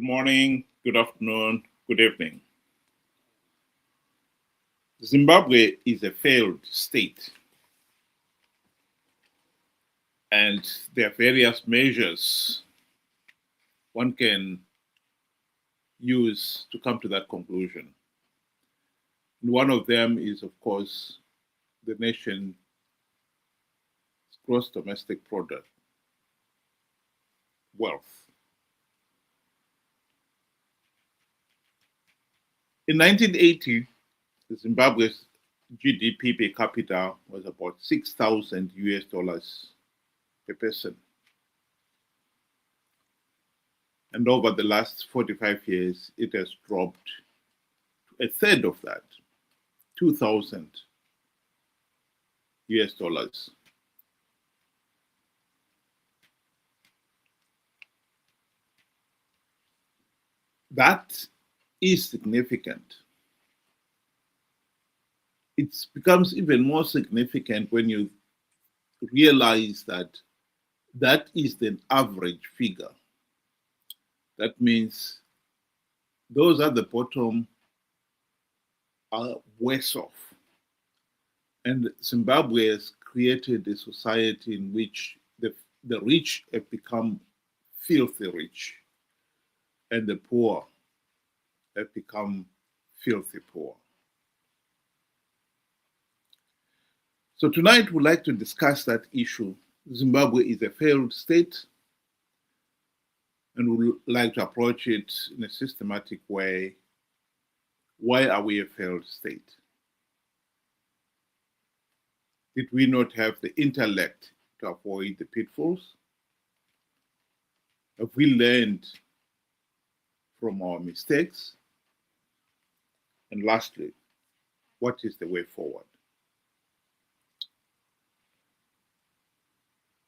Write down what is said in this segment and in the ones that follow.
morning, good afternoon, good evening. Zimbabwe is a failed state, and there are various measures one can use to come to that conclusion. And one of them is, of course, the nation's gross domestic product, wealth. In 1980, Zimbabwe's GDP per capita was about 6,000 US dollars per person. And over the last 45 years, it has dropped to a third of that, 2,000 US dollars. That is significant. It becomes even more significant when you realize that that is the average figure. That means those at the bottom are worse off. And Zimbabwe has created a society in which the rich have become filthy rich and the poor have become filthy poor. So tonight we'd like to discuss that issue. Zimbabwe is a failed state, and we'd like to approach it in a systematic way. Why are we a failed state? Did we not have the intellect to avoid the pitfalls? Have we learned from our mistakes? And lastly, what is the way forward?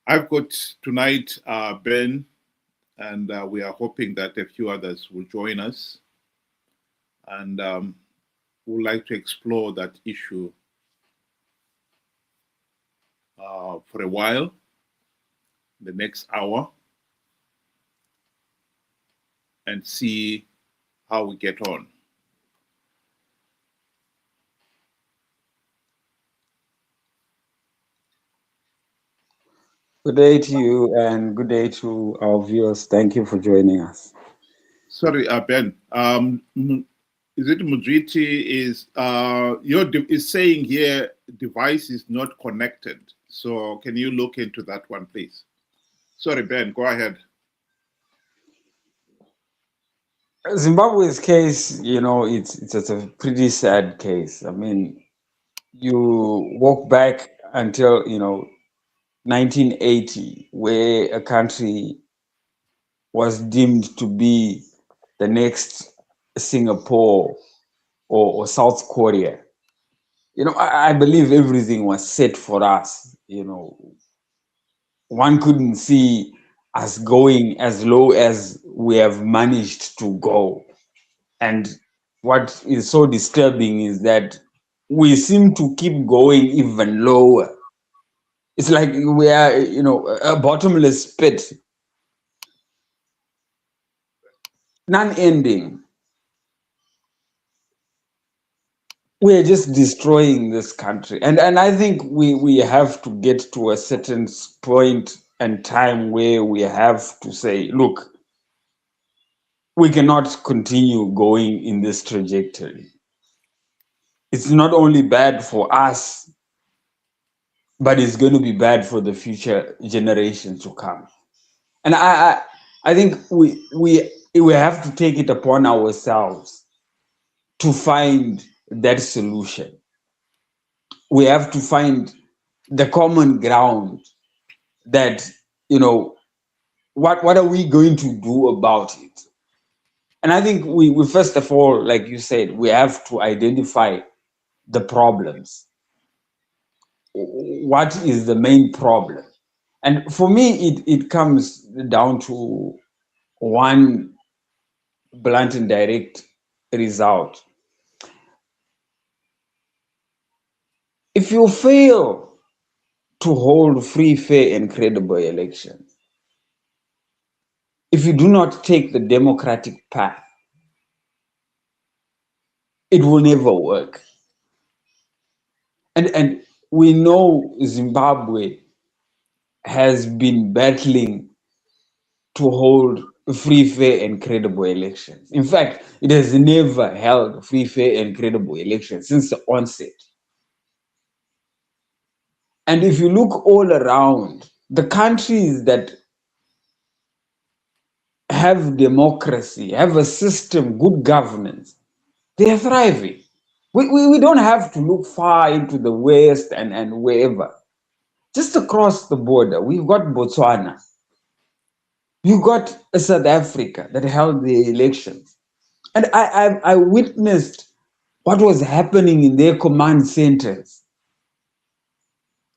I've got tonight Ben, and we are hoping that a few others will join us. And we'd like to explore that issue for a while, the next hour, and see how we get on. Good day to you and good day to our viewers. Thank you for joining us. Sorry, Ben. Is it Mudriti? Is saying here device is not connected. So can you look into that one, please? Sorry, Ben. Go ahead. Zimbabwe's case, it's a pretty sad case. I mean, you walk back until 1980, where a country was deemed to be the next Singapore or South Korea. I believe everything was set for us. One couldn't see us going as low as we have managed to go. And what is so disturbing is that we seem to keep going even lower. It's like we are, a bottomless pit, non-ending. We're just destroying this country. And I think we have to get to a certain point and time where we have to say, look, we cannot continue going in this trajectory. It's not only bad for us, but it's going to be bad for the future generations to come. And I think we have to take it upon ourselves to find that solution. We have to find the common ground that, what are we going to do about it? And I think we first of all, like you said, we have to identify the problems. What is the main problem? And for me, it comes down to one blunt and direct result. If you fail to hold free, fair, and credible elections, if you do not take the democratic path, it will never work. And we know Zimbabwe has been battling to hold free, fair, and credible elections. In fact, it has never held free, fair, and credible elections since the onset. And if you look all around, the countries that have democracy, have a system, good governance, they are thriving. We don't have to look far into the West and wherever. Just across the border, we've got Botswana, you got South Africa that held the elections. And I witnessed what was happening in their command centers.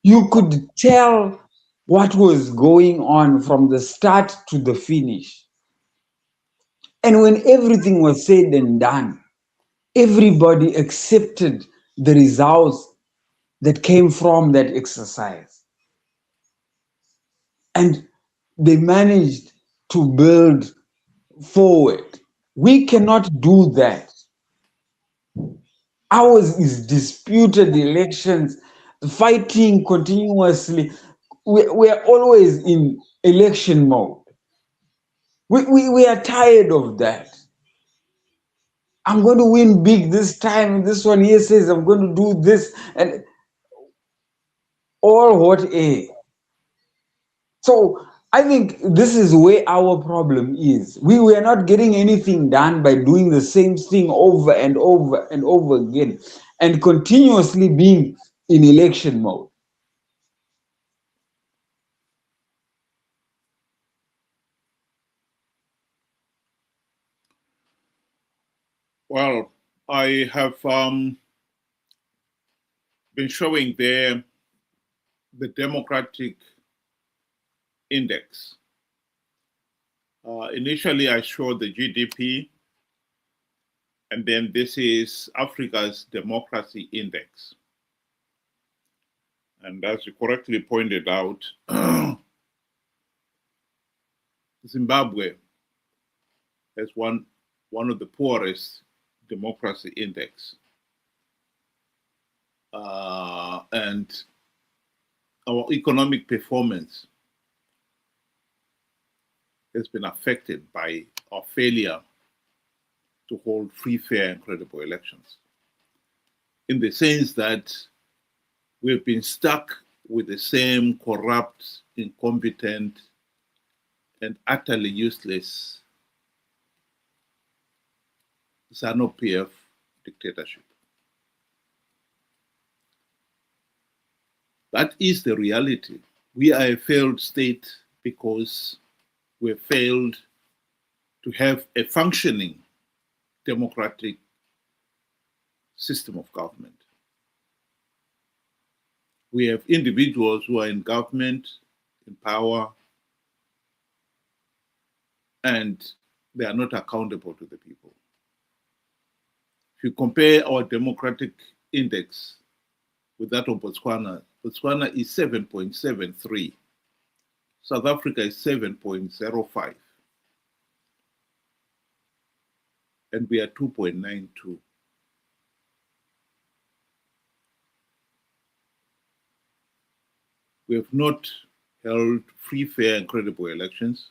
You could tell what was going on from the start to the finish. And when everything was said and done, everybody accepted the results that came from that exercise. And they managed to build forward. We cannot do that. Ours is disputed elections, fighting continuously. We are always in election mode. We are tired of that. I'm going to win big this time. This one here says I'm going to do this, and all what a. So I think this is where our problem is. We are not getting anything done by doing the same thing over and over and over again and continuously being in election mode. Well, I have been showing there the democratic index. Initially, I showed the GDP, and then this is Africa's democracy index. And as you correctly pointed out, Zimbabwe has one of the poorest democracy index. And our economic performance has been affected by our failure to hold free, fair, and credible elections. In the sense that we've been stuck with the same corrupt, incompetent, and utterly useless ZANU-PF dictatorship. That is the reality. We are a failed state because we have failed to have a functioning democratic system of government. We have individuals who are in government, in power, and they are not accountable to the people. If you compare our democratic index with that of Botswana, Botswana is 7.73. South Africa is 7.05. And we are 2.92. We have not held free, fair, and credible elections.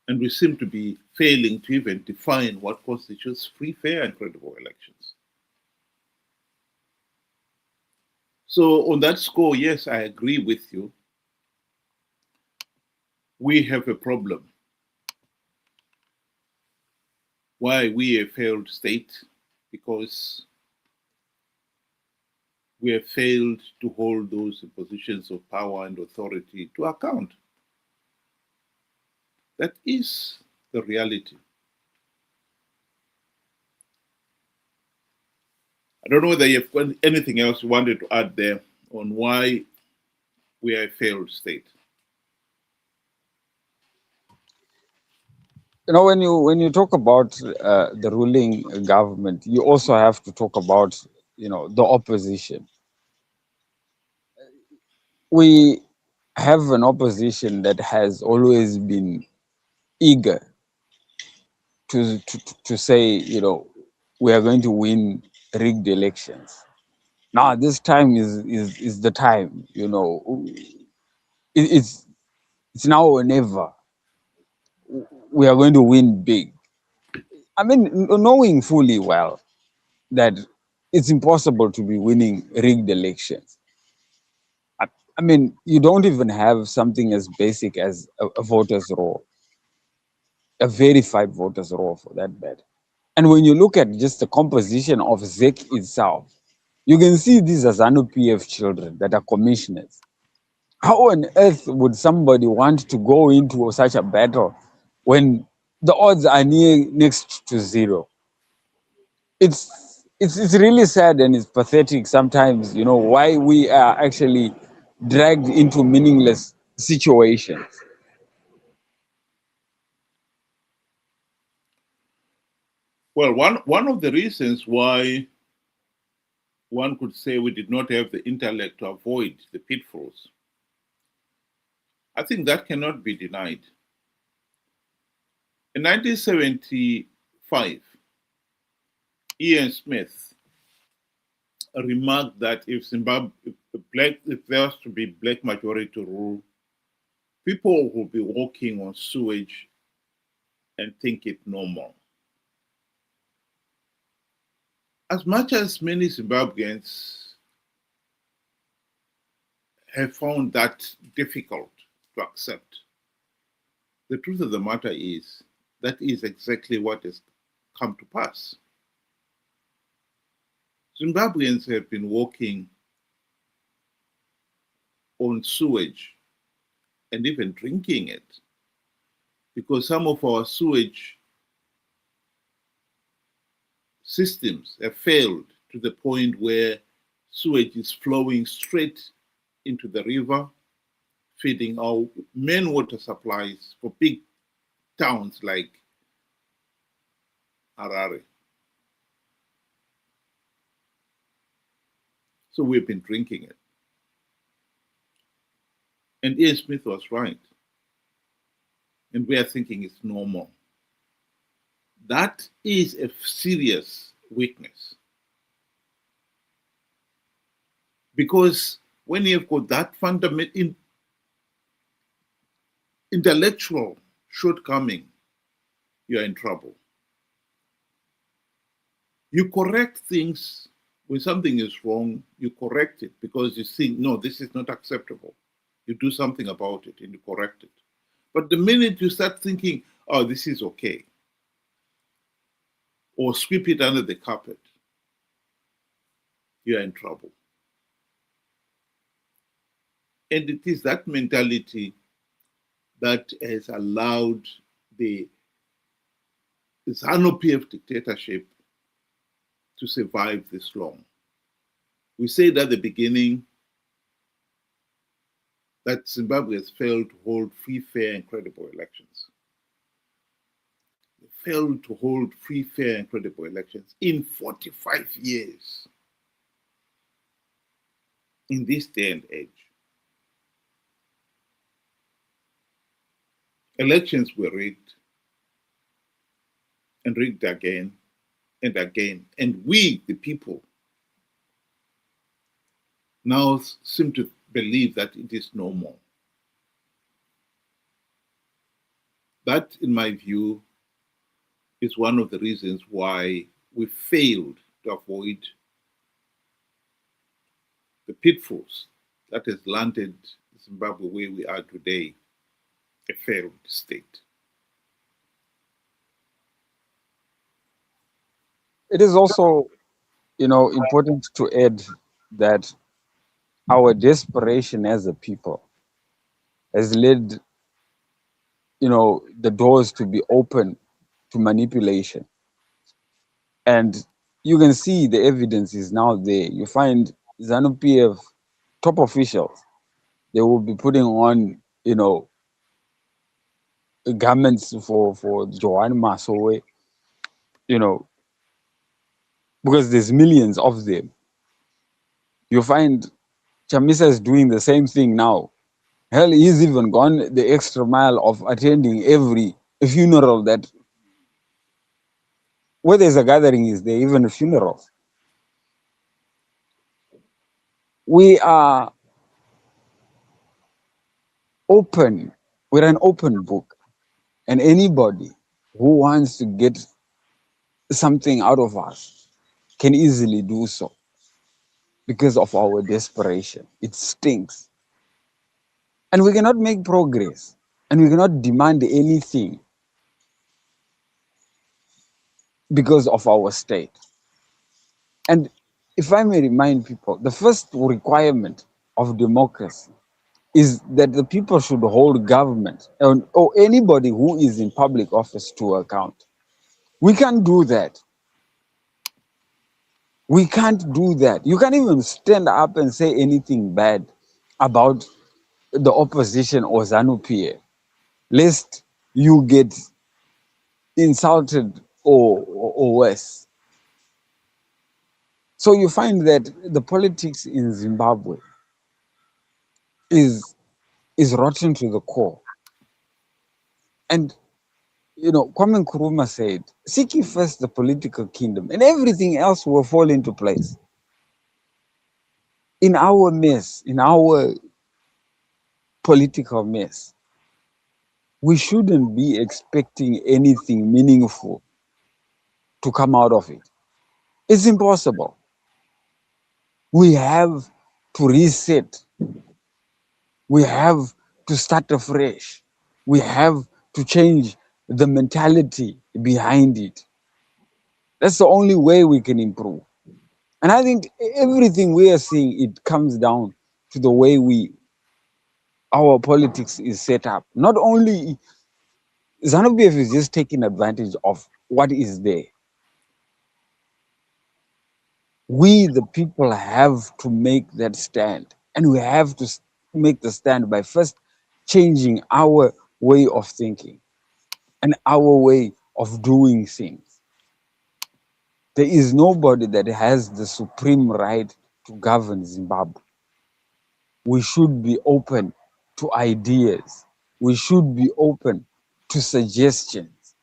And we seem to be failing to even define what constitutes free, fair, and credible elections. So on that score, yes, I agree with you. We have a problem. Why we a failed state? Because we have failed to hold those in positions of power and authority to account. That is the reality. I don't know whether you have anything else you wanted to add there on why we are a failed state. You know, when you talk about the ruling government, you also have to talk about, you know, the opposition. We have an opposition that has always been eager to say, we are going to win rigged elections. Now, this time is the time, it's now or never. We are going to win big. I mean, knowing fully well that it's impossible to be winning rigged elections. I, I mean, you don't even have something as basic as a voter's roll, a verified voter's roll for that matter. And when you look at just the composition of ZEC itself, you can see these are ZANU PF children that are commissioners. How on earth would somebody want to go into such a battle when the odds are next to zero? It's really sad and it's pathetic sometimes, why we are actually dragged into meaningless situations. Well, one of the reasons why one could say we did not have the intellect to avoid the pitfalls, I think that cannot be denied. In 1975, Ian Smith remarked that if Zimbabwe, if there was to be black majority rule, people will be walking on sewage and think it normal. As much as many Zimbabweans have found that difficult to accept, the truth of the matter is that is exactly what has come to pass. Zimbabweans have been walking on sewage and even drinking it because some of our sewage systems have failed to the point where sewage is flowing straight into the river, feeding our main water supplies for big towns like Harare. So we've been drinking it. And Ian Smith was right. And we are thinking it's normal. That is a serious weakness. Because when you've got that fundamental intellectual shortcoming, you're in trouble. You correct things when something is wrong, you correct it because you think, no, this is not acceptable. You do something about it and you correct it. But the minute you start thinking, oh, this is okay, or sweep it under the carpet, you're in trouble. And it is that mentality that has allowed the ZANU-PF dictatorship to survive this long. We said at the beginning that Zimbabwe has failed to hold free, fair, and credible elections. They failed to hold free, fair, and credible elections in 45 years in this day and age. Elections were rigged and rigged again and again. And we, the people, now seem to believe that it is normal. That, in my view, is one of the reasons why we failed to avoid the pitfalls that has landed Zimbabwe where we are today, a failed state. It is also, important to add that our desperation as a people has led, the doors to be open to manipulation. And you can see the evidence is now there. You find ZANU-PF top officials, they will be putting on, garments for Johan Masowe, you know, because there's millions of them. You find Chamisa is doing the same thing now. Hell, he's even gone the extra mile of attending every funeral that, where there's a gathering, is there even a funeral? We are open. We're an open book. And anybody who wants to get something out of us can easily do so because of our desperation. It stinks. And we cannot make progress. And we cannot demand anything because of our state. And if I may remind people, the first requirement of democracy is that the people should hold government or anybody who is in public office to account. We can't do that. We can't do that. You can't even stand up and say anything bad about the opposition or ZANU-PF, lest you get insulted or worse. So you find that the politics in Zimbabwe is rotten to the core. And Kwame Nkrumah said, "Seek ye first the political kingdom, and everything else will fall into place." In our mess, in our political mess, we shouldn't be expecting anything meaningful to come out of it. It's impossible. We have to reset. We have to start afresh. We have to change the mentality behind it. That's the only way we can improve. And I think everything we are seeing, it comes down to the way our politics is set up. Not only ZANU-PF is just taking advantage of what is there. We, the people, have to make that stand. And we have to make the stand by first changing our way of thinking and our way of doing things. There is nobody that has the supreme right to govern Zimbabwe. We should be open to ideas. We should be open to suggestions,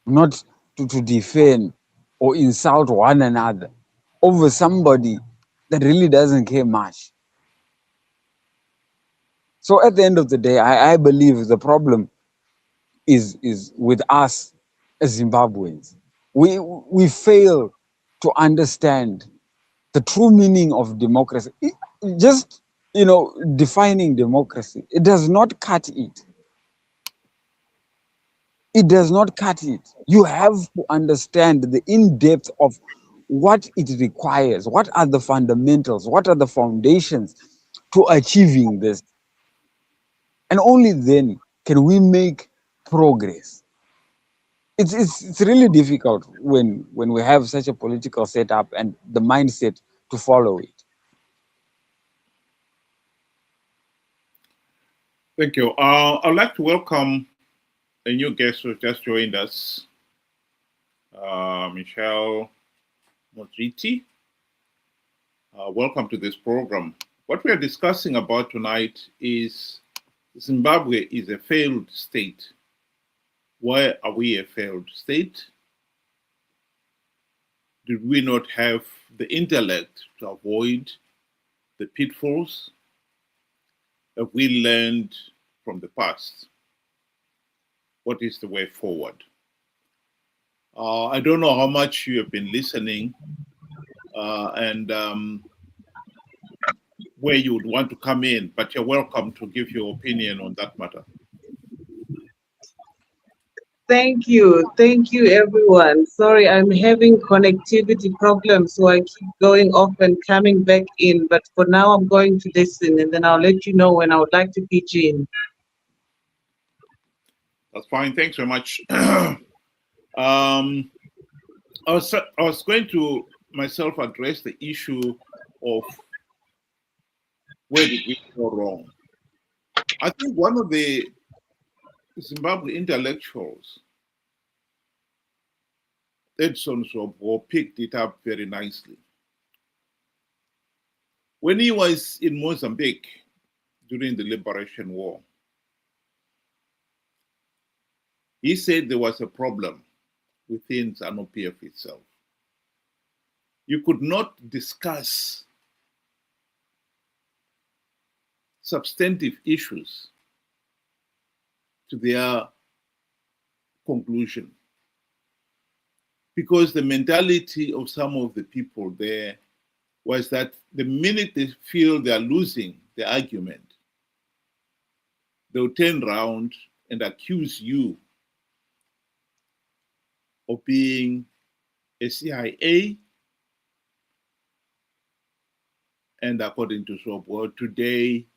not to defend or insult one another over somebody that really doesn't care much. So at the end of the day, I believe the problem is with us as Zimbabweans. We fail to understand the true meaning of democracy. Just defining democracy, it does not cut it. It does not cut it. You have to understand the in-depth of what it requires. What are the fundamentals? What are the foundations to achieving this? And only then can we make progress. It's really difficult when we have such a political setup and the mindset to follow it. Thank you. I'd like to welcome a new guest who just joined us, Michelle Modriti. Welcome to this program. What we are discussing about tonight is Zimbabwe is a failed state. Why are we a failed state? Did we not have the intellect to avoid the pitfalls? Have we learned from the past? What is the way forward? I don't know how much you have been listening and where you would want to come in, but you're welcome to give your opinion on that matter. Thank you, everyone. Sorry, I'm having connectivity problems, so I keep going off and coming back in. But for now, I'm going to listen, and then I'll let you know when I would like to pitch in. That's fine. Thanks very much. I was going to myself address the issue of where did we go wrong. I think one of the Zimbabwe intellectuals, Edson Sobho, picked it up very nicely. When he was in Mozambique, during the Liberation War. He said there was a problem within ZANU-PF itself. You could not discuss substantive issues to their conclusion, because the mentality of some of the people there was that the minute they feel they're losing the argument, they'll turn around and accuse you of being a CIA, and according to Sobor, today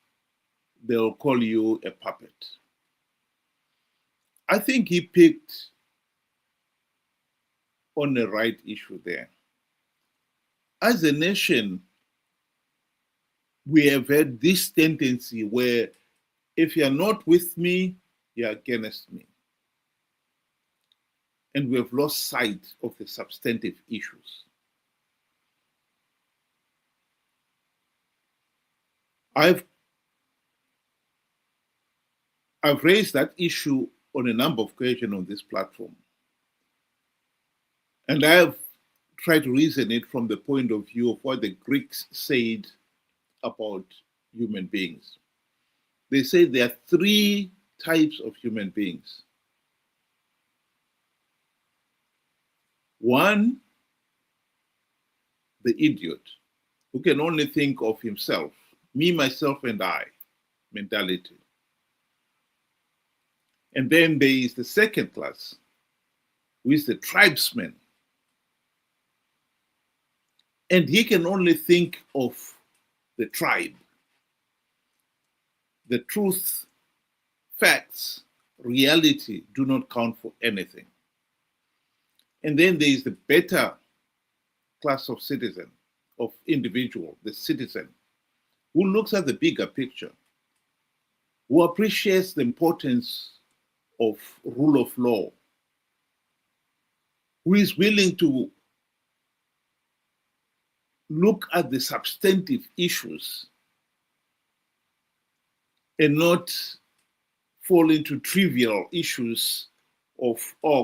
they'll call you a puppet. I think he picked on the right issue there. As a nation, we have had this tendency where if you're not with me, you're against me. And we have lost sight of the substantive issues. I've raised that issue on a number of occasions on this platform. And I have tried to reason it from the point of view of what the Greeks said about human beings. They say there are three types of human beings. One, the idiot, who can only think of himself, me, myself, and I mentality. And then there is the second class, who is the tribesman. And he can only think of the tribe. The truth, facts, reality do not count for anything. And then there is the better class of citizen, of individual, the citizen, who looks at the bigger picture, who appreciates the importance of rule of law, who is willing to look at the substantive issues and not fall into trivial issues of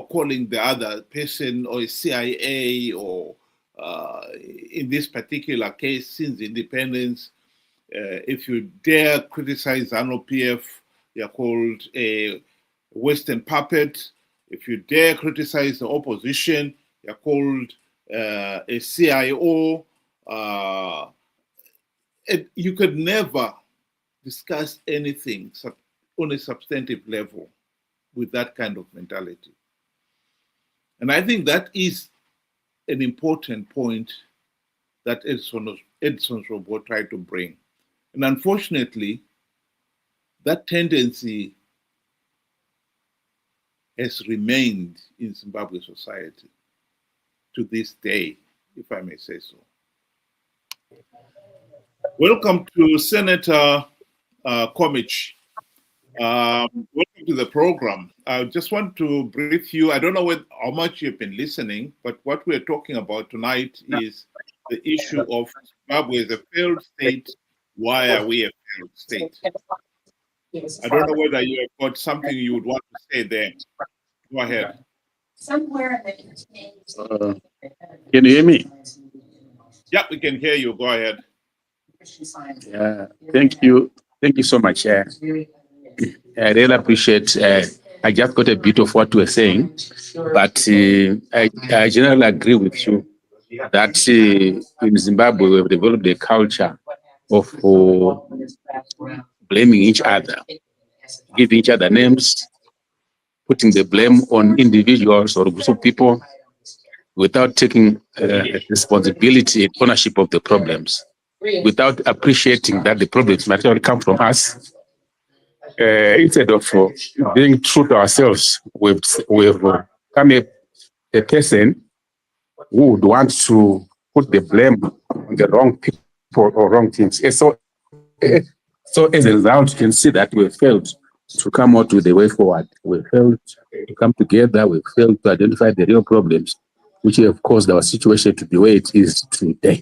calling the other person or a CIA or in this particular case, since independence, if you dare criticize ZANU-PF, you're called a Western puppet. If you dare criticize the opposition, you're called a CIO. You could never discuss anything on a substantive level with that kind of mentality. And I think that is an important point that Edson's robot tried to bring. And unfortunately, that tendency has remained in Zimbabwe society to this day, if I may say so. Welcome to Senator Komich. Welcome to the program. I just want to brief you. I don't know how much you've been listening, but what we're talking about tonight is the issue of Zimbabwe as a failed state. Why are we a failed state? I don't know whether you have got something you would want to say there. Go ahead. Can you hear me? Yeah, we can hear you. Go ahead. Yeah, thank you. Thank you so much. I really appreciate. I just got a bit of what you were saying, but I generally agree with you that in Zimbabwe we've developed a culture of blaming each other, giving each other names, putting the blame on individuals or groups of people without taking responsibility and ownership of the problems, without appreciating that the problems might not come from us. Instead of being true to ourselves, we've become a person who would want to put the blame on the wrong people or wrong things. And so as a result, you can see that we failed to come out with the way forward. We failed to come together. We failed to identify the real problems, which have caused our situation to be where it is today.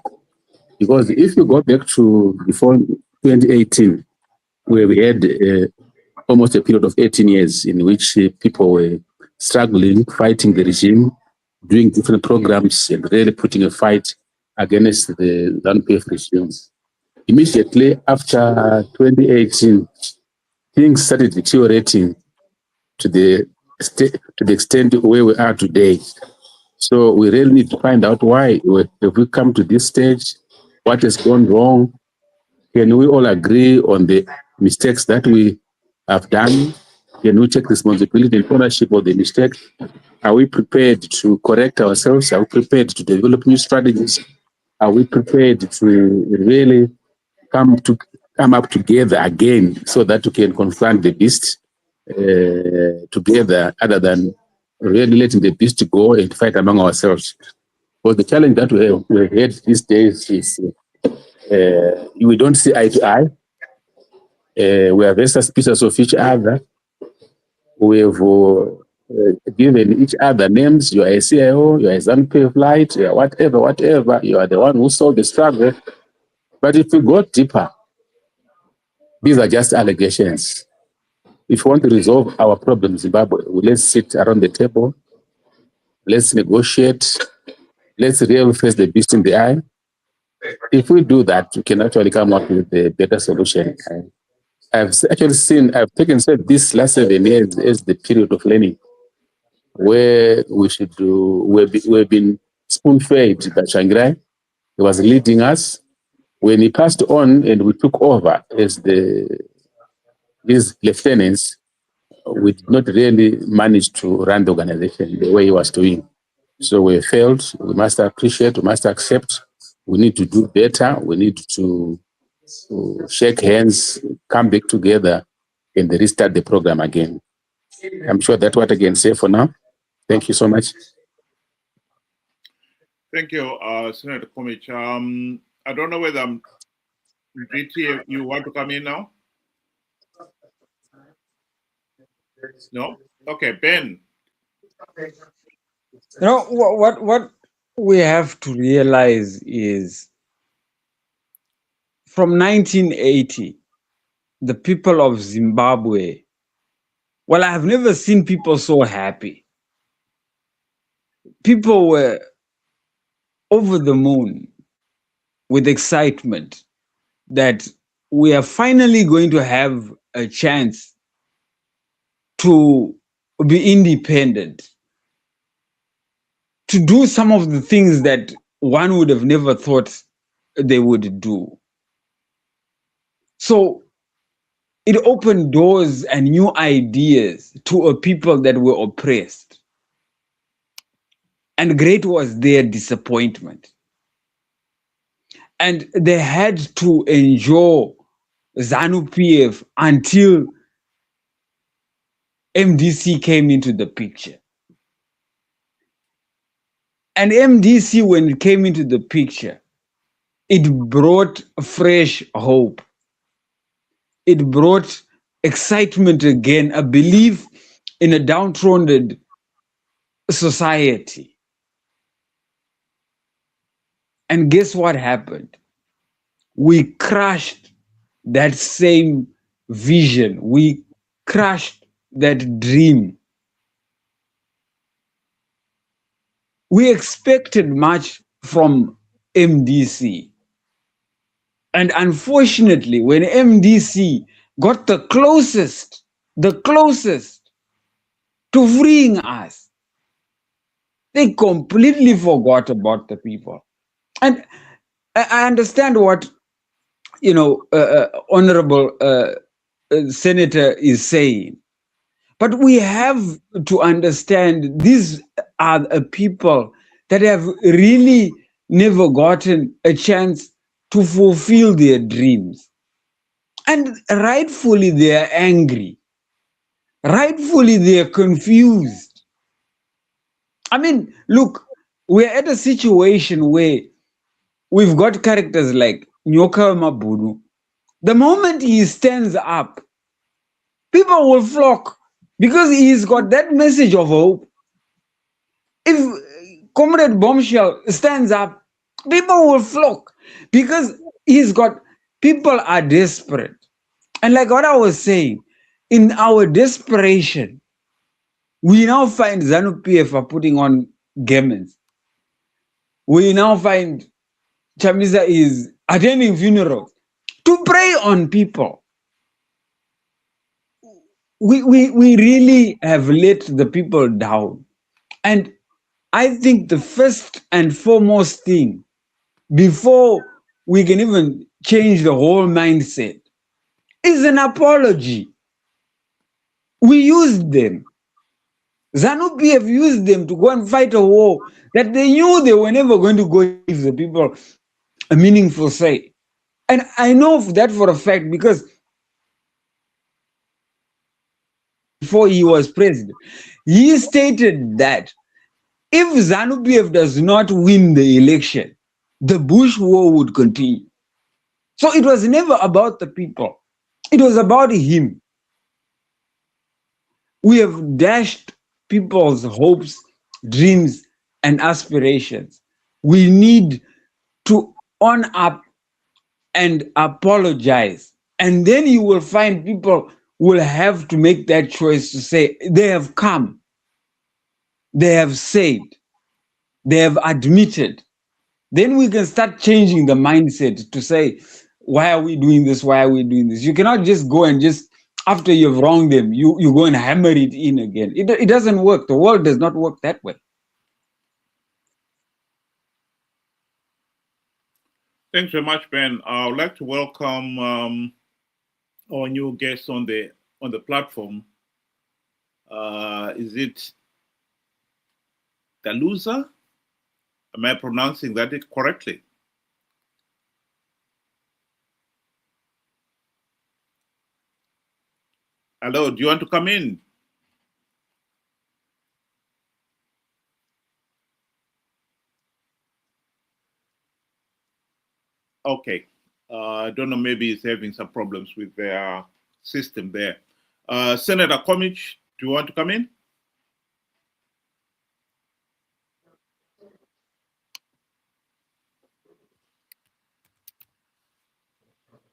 Because if you go back to before 2018, where we had almost a period of 18 years in which people were struggling, fighting the regime, doing different programs, and really putting a fight against the ZANU-PF regime. Immediately after 2018, things started deteriorating to the extent where we are today. So we really need to find out why. If we come to this stage, what has gone wrong? Can we all agree on the mistakes that we have done? Can we take responsibility and ownership of the mistakes? Are we prepared to correct ourselves? Are we prepared to develop new strategies? Are we prepared to really come up together again so that we can confront the beast together, other than really letting the beast go and fight among ourselves? But the challenge that we had these days is we don't see eye to eye. We are very suspicious of each other. We have given each other names. You are a CIO, you are a ZANU-PF light, you are whatever. You are the one who solved the struggle. But if we go deeper, these are just allegations. If we want to resolve our problems in Zimbabwe, let's sit around the table, let's negotiate, let's really face the beast in the eye. If we do that, we can actually come up with a better solution. I've taken this last 7 years as the period of learning, where we've been spoon-fed by Shangrai. He was leading us. When he passed on and we took over as these lieutenants, we did not really manage to run the organization the way he was doing. So we failed. We must appreciate, we must accept. We need to do better. We need to shake hands, come back together, and restart the program again. I'm sure that's what I can say for now. Thank you so much. Thank you, Senator Komich. I don't know whether GT, you want to come in now? No? Okay, Ben. You know, what we have to realize is from 1980, the people of Zimbabwe, well, I have never seen people so happy. People were over the moon with excitement that we are finally going to have a chance to be independent, to do some of the things that one would have never thought they would do. So it opened doors and new ideas to a people that were oppressed. And great was their disappointment. And they had to endure ZANU-PF until MDC came into the picture. And MDC, when it came into the picture, it brought fresh hope. It brought excitement again, a belief in a downtrodden society. And guess what happened? We crushed that same vision. We crushed that dream. We expected much from MDC. And unfortunately, when MDC got the closest to freeing us, they completely forgot about the people. And I understand what, Honorable Senator is saying. But we have to understand these are the people that have really never gotten a chance to fulfill their dreams. And rightfully they are angry. Rightfully they are confused. I mean, look, we're at a situation where we've got characters like Nyoka Mabudu. The moment he stands up, people will flock because he's got that message of hope. If Comrade Bombshell stands up, people will flock because people are desperate. And like what I was saying, in our desperation, we now find ZANU-PF are putting on garments. We now find Chamisa is attending funerals to prey on people. We really have let the people down. And I think the first and foremost thing, before we can even change the whole mindset, is an apology. We used them. ZANU-PF used them to go and fight a war that they knew they were never going to go give the people a meaningful say. And I know that for a fact because before he was president, he stated that if ZANU-PF does not win the election, the Bush war would continue. So it was never about the people. It was about him. We have dashed people's hopes, dreams, and aspirations. We need to own up and apologize. And then you will find people will have to make that choice to say, they have come, they have said, they have admitted. Then we can start changing the mindset to say, why are we doing this? Why are we doing this? You cannot just go and just, after you've wronged them, you go and hammer it in again. It doesn't work. The world does not work that way. Thanks very much, Ben. I would like to welcome our new guest on the platform. Is it Galuza? Am I pronouncing that correctly? Hello, do you want to come in? Okay. I don't know, maybe he's having some problems with their system there. Senator Komich, do you want to come in?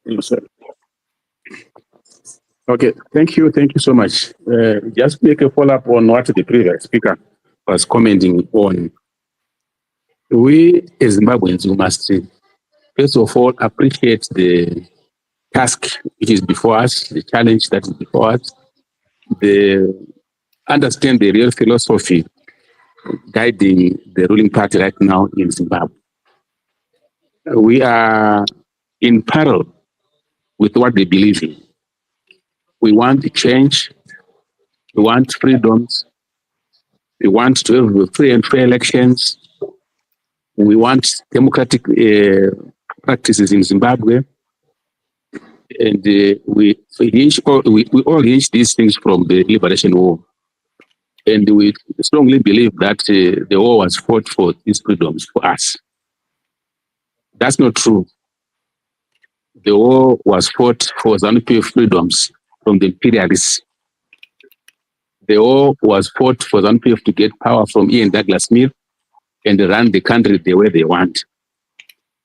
Yes, sir. Okay, thank you so much. Just make a follow-up on what the previous speaker was commenting on. We as Zimbabweans, we must first of all appreciate the task which is before us, the challenge that is before us, understand the real philosophy guiding the ruling party right now in Zimbabwe. We are in parallel with what they believe in. We want change. We want freedoms. We want to have free and fair elections. We want democratic practices in Zimbabwe. And we all hinge these things from the Liberation War. And we strongly believe that the war was fought for these freedoms for us. That's not true. The war was fought for ZANU-PF freedoms from the imperialists. The war was fought for ZANU-PF to get power from Ian Douglas Smith and run the country the way they want.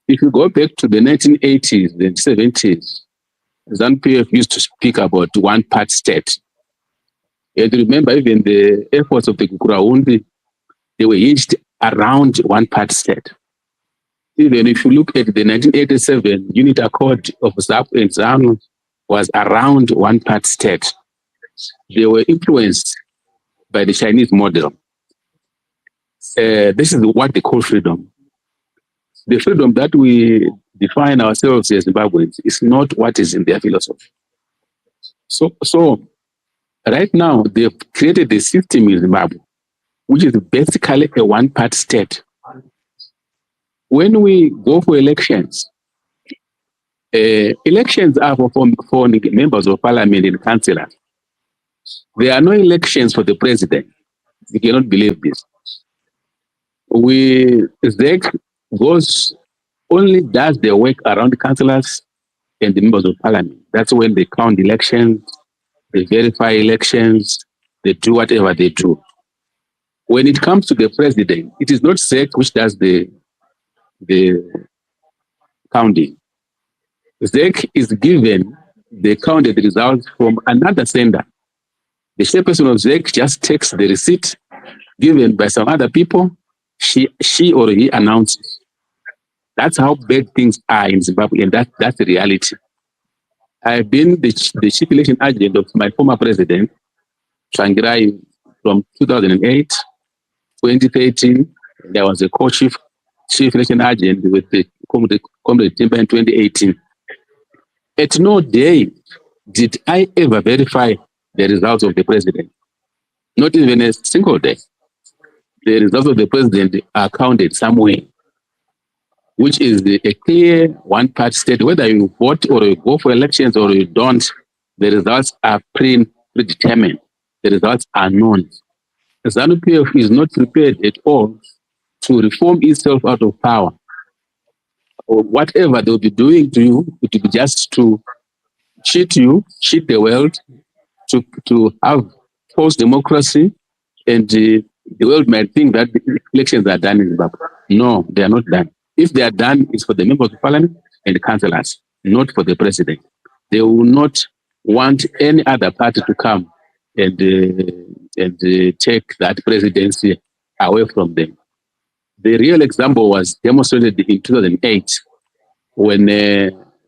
If you go back to the 1980s, the 70s, ZANU-PF used to speak about one-part state. And remember, even the efforts of the Gukurahundi, they were hinged around one-part state. Even if you look at the 1987 Unit Accord of ZAP and ZANU was around one-part state. They were influenced by the Chinese model. This is what they call freedom. The freedom that we define ourselves as Zimbabweans is not what is in their philosophy. So right now, they've created a system in Zimbabwe, which is basically a one-part state. When we go for elections, elections are for members of parliament and councillors. There are no elections for the president. You cannot believe this. ZEC only does their work around councillors and the members of parliament. That's when they count elections, they verify elections, they do whatever they do. When it comes to the president, it is not ZEC which does the counting. ZEC is given they counted the results from another sender. The chairperson of ZEC just takes the receipt given by some other people. She or he announces. That's how bad things are in Zimbabwe, and that's the reality. I've been the chief election agent of my former president, Tsvangirai, from 2008, 2013. There was a co-chief election agent with the Comrade Timber in 2018. At no day did I ever verify the results of the president. Not even a single day. The results of the president are counted somewhere, which is a clear one-part state. Whether you vote or you go for elections or you don't, the results are predetermined. The results are known. The ZANU-PF is not prepared at all to reform itself out of power. Or whatever they'll be doing to you, it will be just to cheat you, cheat the world, to have false democracy, and the world might think that the elections are done in Zimbabwe. No, they are not done. If they are done, it's for the members of parliament and the councillors, not for the president. They will not want any other party to come and take that presidency away from them. The real example was demonstrated in 2008 when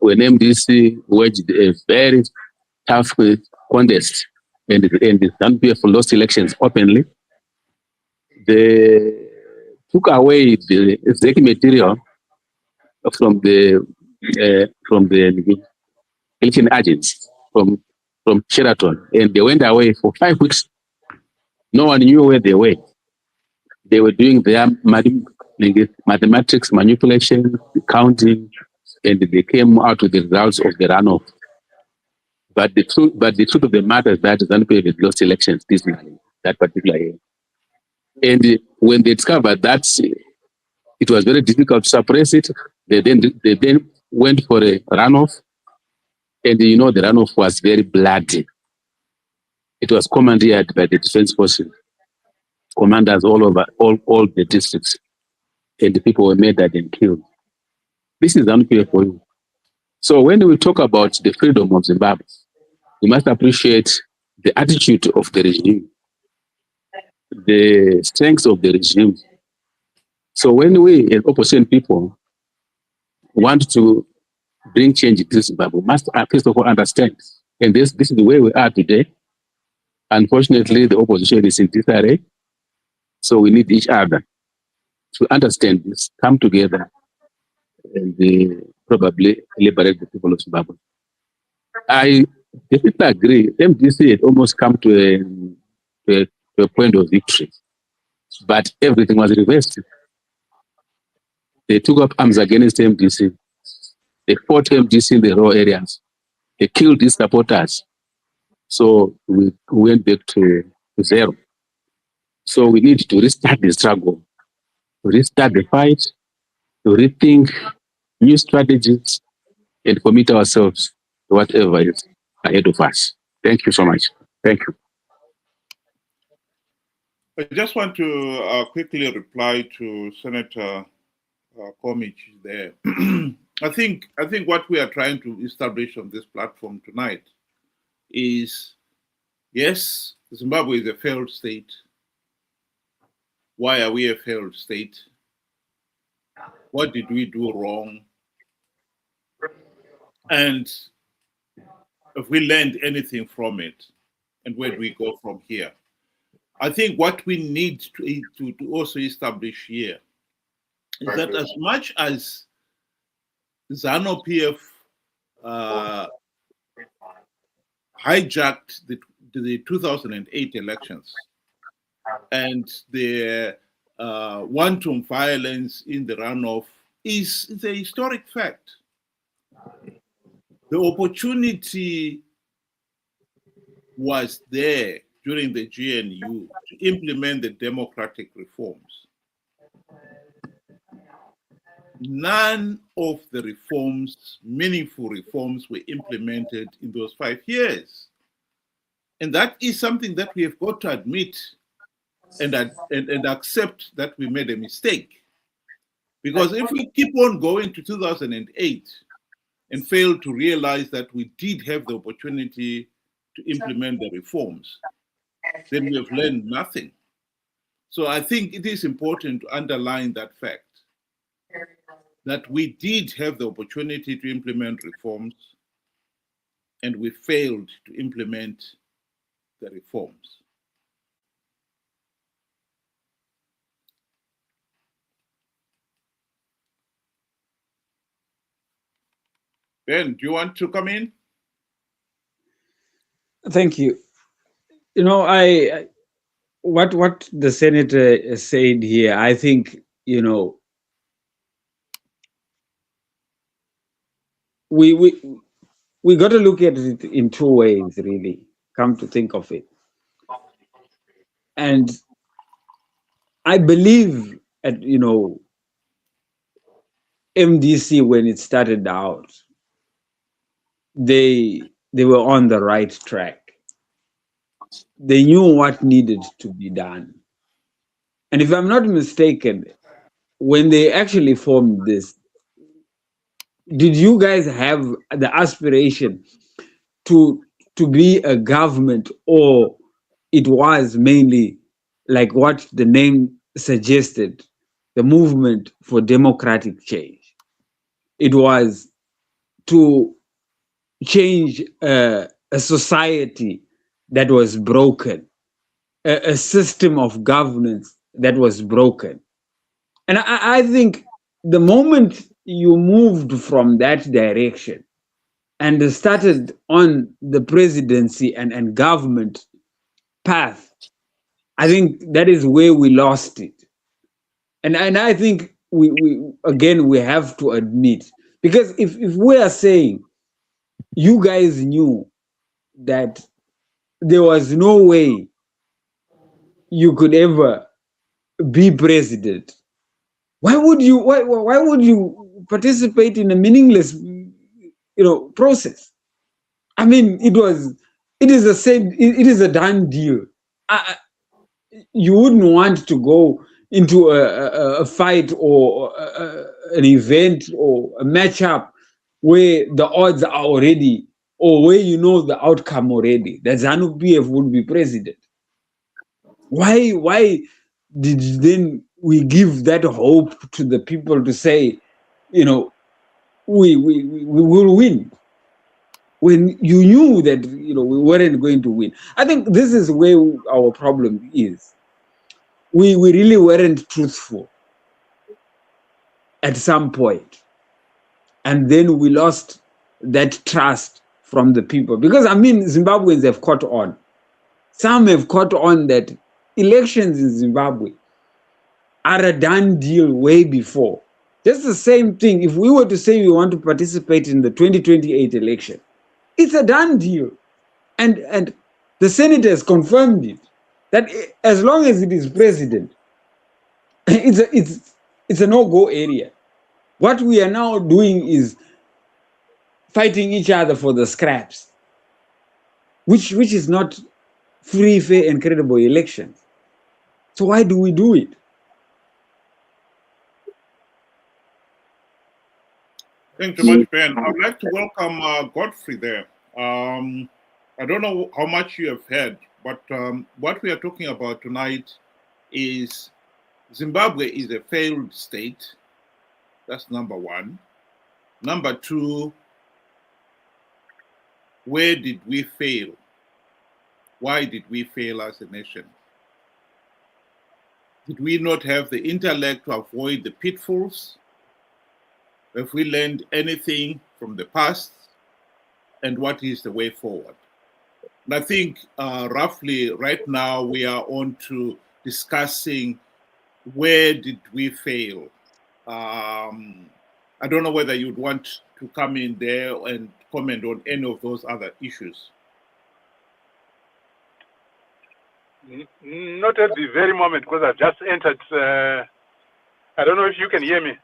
MDC waged a very tough contest and the ZANU-PF lost elections openly. They took away the ZEC material from the election agents from Sheraton, and they went away for 5 weeks. No one knew where they were. They were doing their mathematics manipulation, counting, and they came out with the results of the runoff. But the truth of the matter is that ZANU-PF had lost elections this year, that particular year. And when they discovered that it was very difficult to suppress it, they then went for a runoff. And the runoff was very bloody. It was commandeered by the defense forces, commanders all over all the districts, and the people were murdered and killed. This is unfair for you. So when we talk about the freedom of Zimbabwe, we must appreciate the attitude of the regime, the strength of the regime. So when we, as opposition people, want to bring change to Zimbabwe, we must first of all understand. And this is the way we are today. Unfortunately, the opposition is in disarray. So we need each other to understand this, come together, and probably liberate the people of Zimbabwe. I definitely agree. MDC had almost come to a point of victory, but everything was reversed. They took up arms against MDC. They fought MDC in the raw areas. They killed these supporters. So we went back to zero. So we need to restart the struggle, restart the fight, to rethink new strategies, and commit ourselves to whatever is ahead of us. Thank you so much. Thank you. I just want to quickly reply to Senator Komich there. I think what we are trying to establish on this platform tonight is, yes, Zimbabwe is a failed state. Why are we a failed state? What did we do wrong? And if we learned anything from it, and where do we go from here? I think what we need to also establish here is that as much as ZANU-PF hijacked the 2008 elections and the wanton violence in the runoff is a historic fact. The opportunity was there during the GNU to implement the democratic reforms. None of the reforms, meaningful reforms, were implemented in those 5 years. And that is something that we have got to admit and accept that we made a mistake. Because if we keep on going to 2008 and failed to realize that we did have the opportunity to implement the reforms, then we have learned nothing. So I think it is important to underline that fact, that we did have the opportunity to implement reforms and we failed to implement the reforms. Ben, do you want to come in? Thank you. You know, what the senator said here, I think, you know, we got to look at it in two ways, really, come to think of it. And I believe at, you know, MDC, when it started out, they were on the right track. They knew what needed to be done. And if I'm not mistaken, when they actually formed this, did you guys have the aspiration to be a government, or it was mainly like what the name suggested, the movement for democratic change? It was to change a society that was broken, a system of governance that was broken. And I think the moment you moved from that direction and started on the presidency and government path, I think that is where we lost it. And I think we have to admit, because if we are saying you guys knew that there was no way you could ever be president, why would you participate in a meaningless, you know, process? I mean, it is a done deal. You wouldn't want to go into a fight or an event or a matchup where the odds are already, or where you know the outcome already, that ZANU-PF would be president. Why did then we give that hope to the people to say, you know, we will win, when you knew that, you know, we weren't going to win? I think this is where our problem is. We really weren't truthful at some point, and then we lost that trust from the people, because I mean, Zimbabweans have caught on. Some have caught on that elections in Zimbabwe are a done deal way before. Just the same thing, if we were to say we want to participate in the 2028 election, it's a done deal. And the senators confirmed it, that as long as it is president, it's a no-go area. What we are now doing is fighting each other for the scraps, which is not free, fair, and credible elections. So why do we do it? Thank you much, Ben. I'd like to welcome Godfrey there. I don't know how much you have heard, but what we are talking about tonight is Zimbabwe is a failed state. That's number one. Number two, where did we fail? Why did we fail as a nation? Did we not have the intellect to avoid the pitfalls? Have we learned anything from the past? And what is the way forward? And I think roughly right now we are on to discussing where did we fail. I don't know whether you'd want to come in there and comment on any of those other issues. Not at the very moment, because I've just entered. I don't know if you can hear me.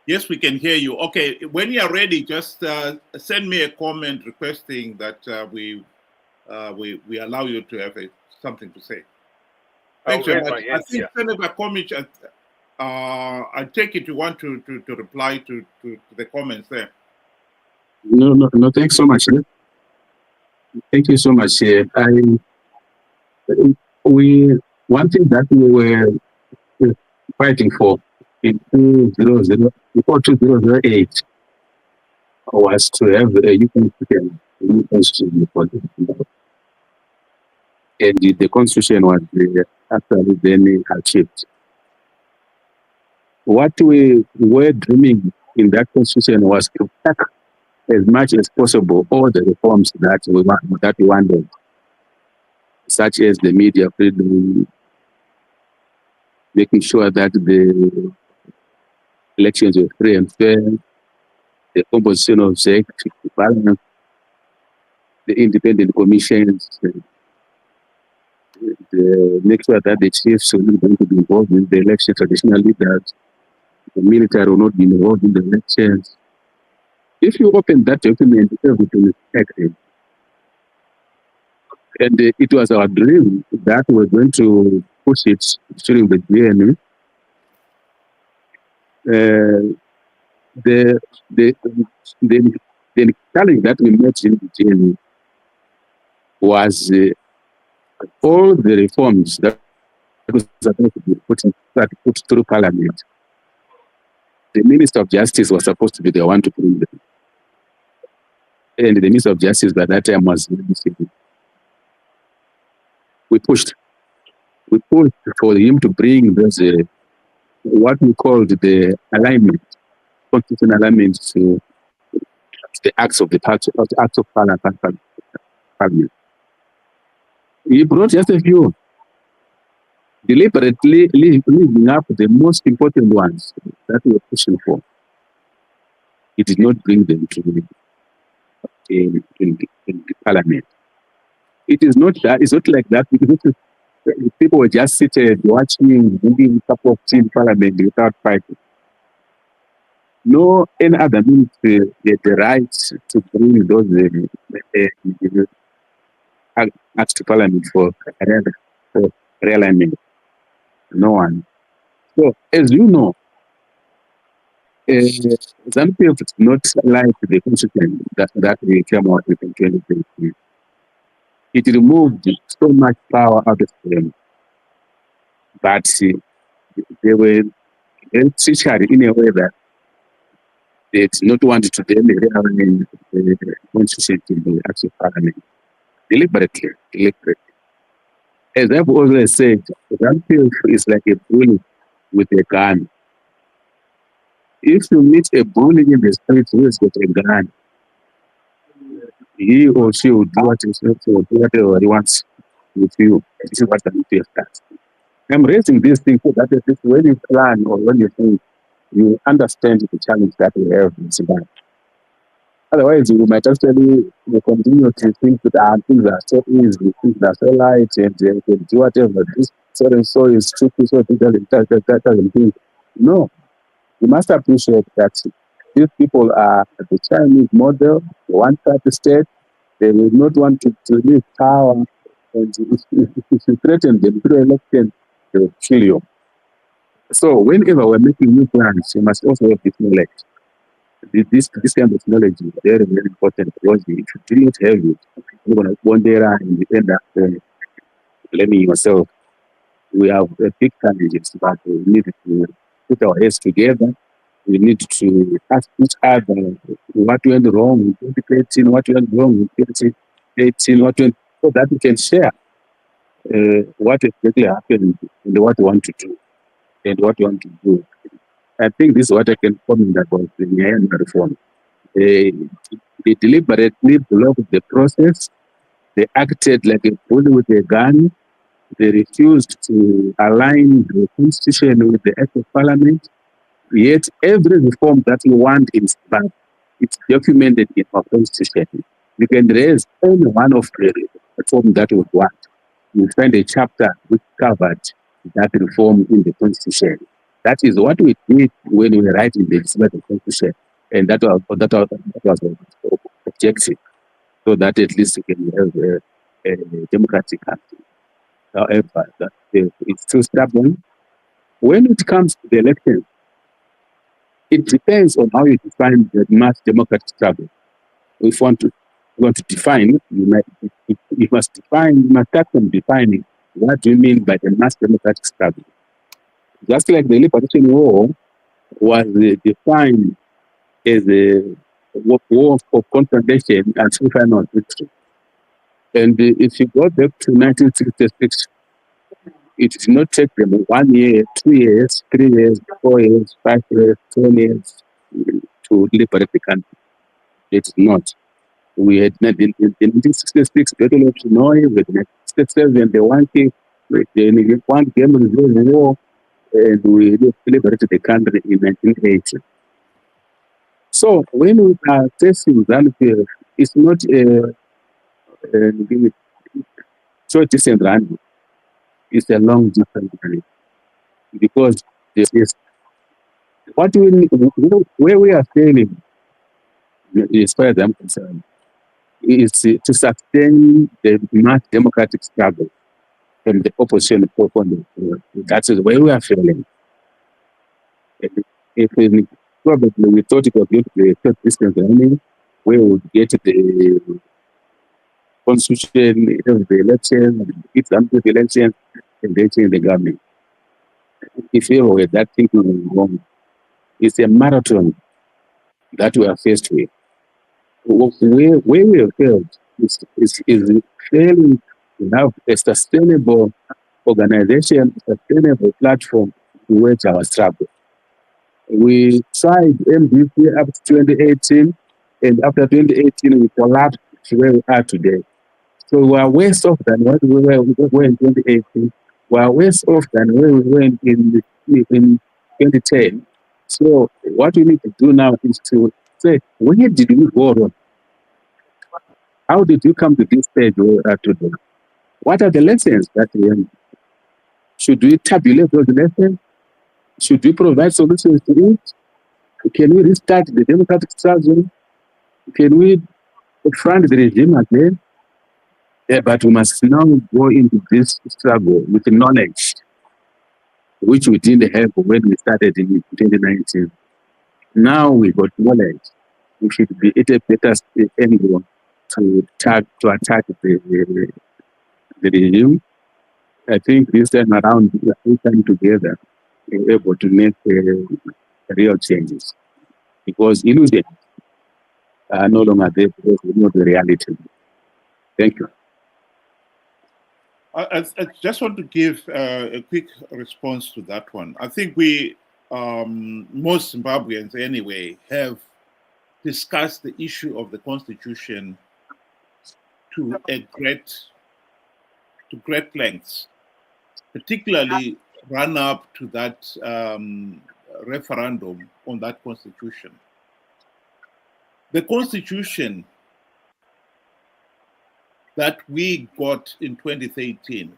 Yes, we can hear you. Okay, when you are ready, just send me a comment requesting that we allow you to have something to say. Thanks very much. I think Senator Komich, I take it you want to reply to the comments there. No. Thanks so much. Thank you so much. One thing that we were fighting for in 2000, before 2008 was to have a new constitution for the and the constitution was actually then achieved. What we were dreaming in that constitution was to pack as much as possible all the reforms that we wanted, such as the media freedom, making sure that the elections were free and fair, the composition of the executive balance, the independent commissions, make sure that the chiefs are not going to be involved in the election, traditional leaders, the military will not be involved in the elections. If you open that document, everything is active. And it was our dream that we're going to push it during the journey. The challenge that we met in the journey was all the reforms that were supposed to be put through Parliament. The Minister of Justice was supposed to be the one to bring them. And the Minister of Justice by that time was we pushed for him to bring those what we called the alignment, constitutional alignment to the acts of Parliament. He brought just a few, deliberately leaving up the most important ones that we were pushing for. He did not bring them to the Parliament. It is not that. It's not like that. People were just seated watching, drinking a cup of tea in Parliament without fighting. No, any other ministry had the right to bring those acts to Parliament for realignment. No one. So, as you know, Zambia did not like the constitution that we came out with in 2023. It removed so much power out of them, but they were treated in a way that they did not want to realignment the constitution to the actual Parliament. Deliberately. As I've always said, Zambia is like a bully with a gun. If you meet a bully in the street who has got a gun, he or she will do whatever he wants with you. This is what the NPF does. I'm raising this thing so that at least when you plan or when you think, you understand the challenge that we have in Zimbabwe. Otherwise, you might actually continue to think that things are so easy, things are so light, and they can do whatever. This so and so is stupid, so it doesn't think. No, you must appreciate that these people are the Chinese model, the one-party state. They will not want to leave power, and if you threaten them through election, they will kill you. So whenever we're making new plans, you must also have this knowledge. This kind of knowledge is very, very important because if you didn't have it, you're going to wander and you end up blaming yourself. We have a big challenges, but we need to put our heads together. We need to ask each other what went wrong with 2018, what went wrong with 2018, so that we can share what exactly happened and what we want to do and what we want to do. I think this is what I can comment about the Myanmar reform. They deliberately blocked the process. They acted like a bully with a gun. They refused to align the constitution with the act of parliament. Yet every reform that we want in Zimbabwe, it's documented in our constitution. You can raise any one of the reform that we want. You find a chapter which covered that reform in the constitution. That is what we did when we were writing the Zimbabwe constitution, and that was our objective, so that at least we can have a democratic country. However, it's too stubborn. When it comes to the election, it depends on how you define the mass democratic struggle. if you want to define, you must start from defining what do you mean by the mass democratic struggle. Just like the Liberation War was defined as a war of confrontation and final victory. And if you go back to 1966, it did not take them 1 year, 2 years, 3 years, 4 years, 5 years, 10 years to liberate the country. It did not. We had in 1966 Battle of Hanoi, with 1967 the one game resolve war, and we liberated the country in 1980. So when we are facing that, it's not a short distance run. It's a long distance run, because this what we need, where we are failing, as far as I'm concerned, is to sustain the mass democratic struggle from the opposition. That is where we are failing. If probably we thought it was going to be a short distance running, we would get the constitution, the election, it's under the election, and they change the government. If you were that thinking is wrong, it's a marathon that we are faced with. Where we have failed is failing to have a sustainable organization, sustainable platform to wage our struggle. We tried MDC up to 2018, and after 2018, we collapsed to where we are today. So we are worse off than what we were in 2018. We are worse off than where we were in 2010. So what we need to do now is to say, where did we go wrong? How did you come to this stage where we are today? What are the lessons that we learned? Should we tabulate those lessons? Should we provide solutions to it? Can we restart the democratic struggle? Can we confront the regime again? Yeah, but we must now go into this struggle with knowledge, which we didn't have when we started in 2019. Now we got knowledge. We should be at a better state angle to attack the regime. I think this time around we come together, we're able to make real changes, because illusions are no longer there, because we know the reality. Thank you. I just want to give a quick response to that one. I think we, most Zimbabweans anyway, have discussed the issue of the constitution to great lengths, particularly run up to that referendum on that constitution. The constitution that we got in 2013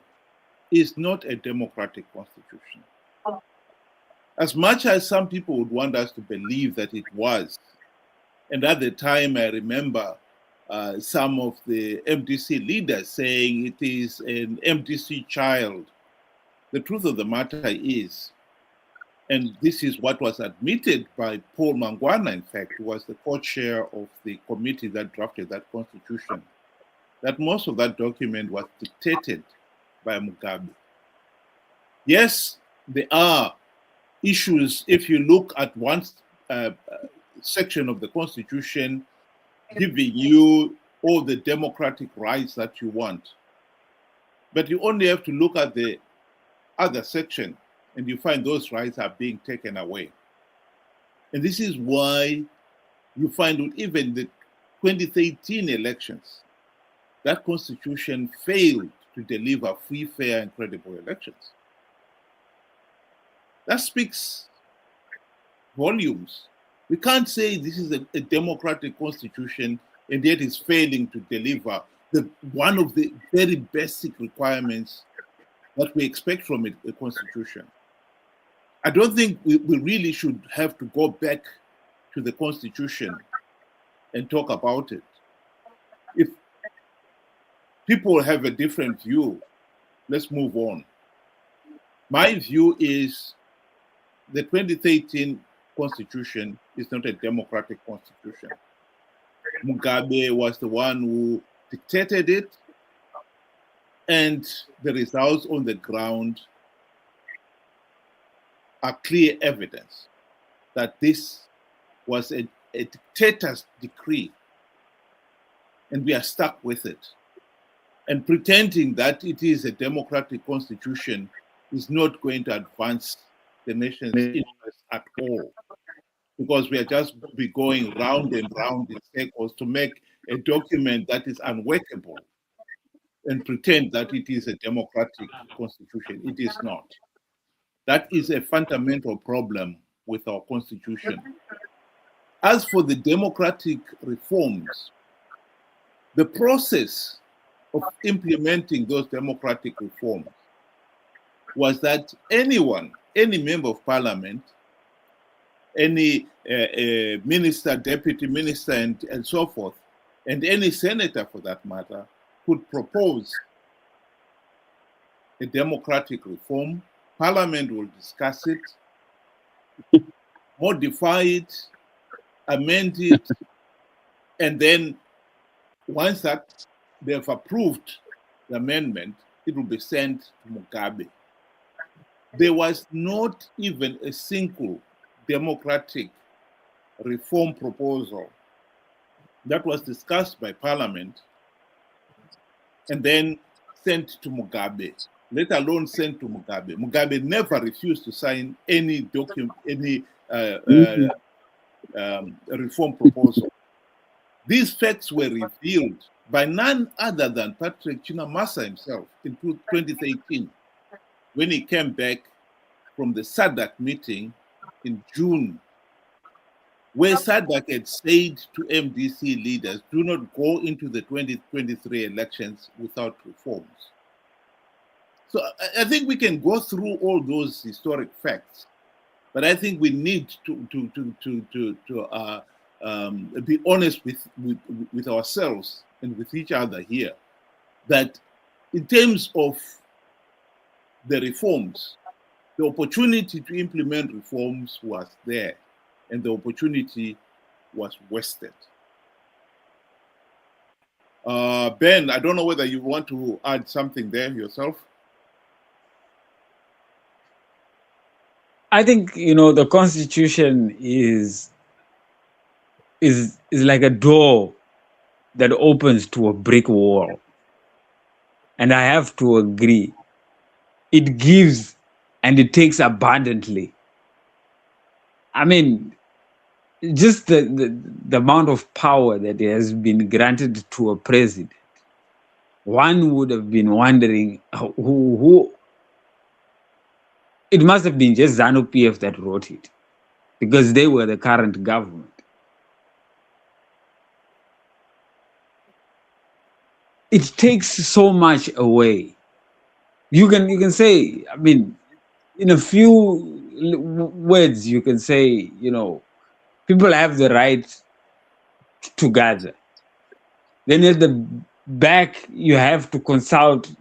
is not a democratic constitution. As much as some people would want us to believe that it was, and at the time I remember some of the MDC leaders saying it is an MDC child. The truth of the matter is, and this is what was admitted by Paul Mangwana, in fact, who was the co-chair of the committee that drafted that constitution, that most of that document was dictated by Mugabe. Yes, there are issues. If you look at one section of the constitution giving you all the democratic rights that you want, but you only have to look at the other section and you find those rights are being taken away. And this is why you find with even the 2013 elections, that constitution failed to deliver free, fair, and credible elections. That speaks volumes. We can't say this is a democratic constitution and yet it's failing to deliver one of the very basic requirements that we expect from a constitution. I don't think we really should have to go back to the constitution and talk about it. If people have a different view, let's move on. My view is the 2013 constitution is not a democratic constitution. Mugabe was the one who dictated it, and the results on the ground are clear evidence that this was a dictator's decree, and we are stuck with it. And pretending that it is a democratic constitution is not going to advance the nation's interest at all, because we are just be going round and round in circles to make a document that is unworkable and pretend that it is a democratic constitution. It is not. That is a fundamental problem with our constitution. As for the democratic reforms, the process of implementing those democratic reforms was that anyone, any member of parliament, any minister, deputy minister, and so forth, and any senator for that matter, could propose a democratic reform. Parliament will discuss it, modify it, amend it, and then once that they've approved the amendment, it will be sent to Mugabe. There was not even a single democratic reform proposal that was discussed by Parliament and then sent to Mugabe, let alone sent to Mugabe. Mugabe never refused to sign any document, any reform proposal. These facts were revealed by none other than Patrick Chinamasa himself in 2018, when he came back from the SADC meeting in June, where SADC had said to MDC leaders, do not go into the 2023 elections without reforms. So I think we can go through all those historic facts, but I think we need to be honest with ourselves and with each other here, that in terms of the reforms, the opportunity to implement reforms was there, and the opportunity was wasted. Ben, I don't know whether you want to add something there yourself. I think, the Constitution is like a door that opens to a brick wall. And I have to agree. It gives and it takes abundantly. I mean, just the amount of power that has been granted to a president, one would have been wondering who it must have been just ZANU-PF that wrote it, because they were the current government. It takes so much away. You can say, I mean, in a few words, you can say, people have the right to gather. Then at the back, you have to consult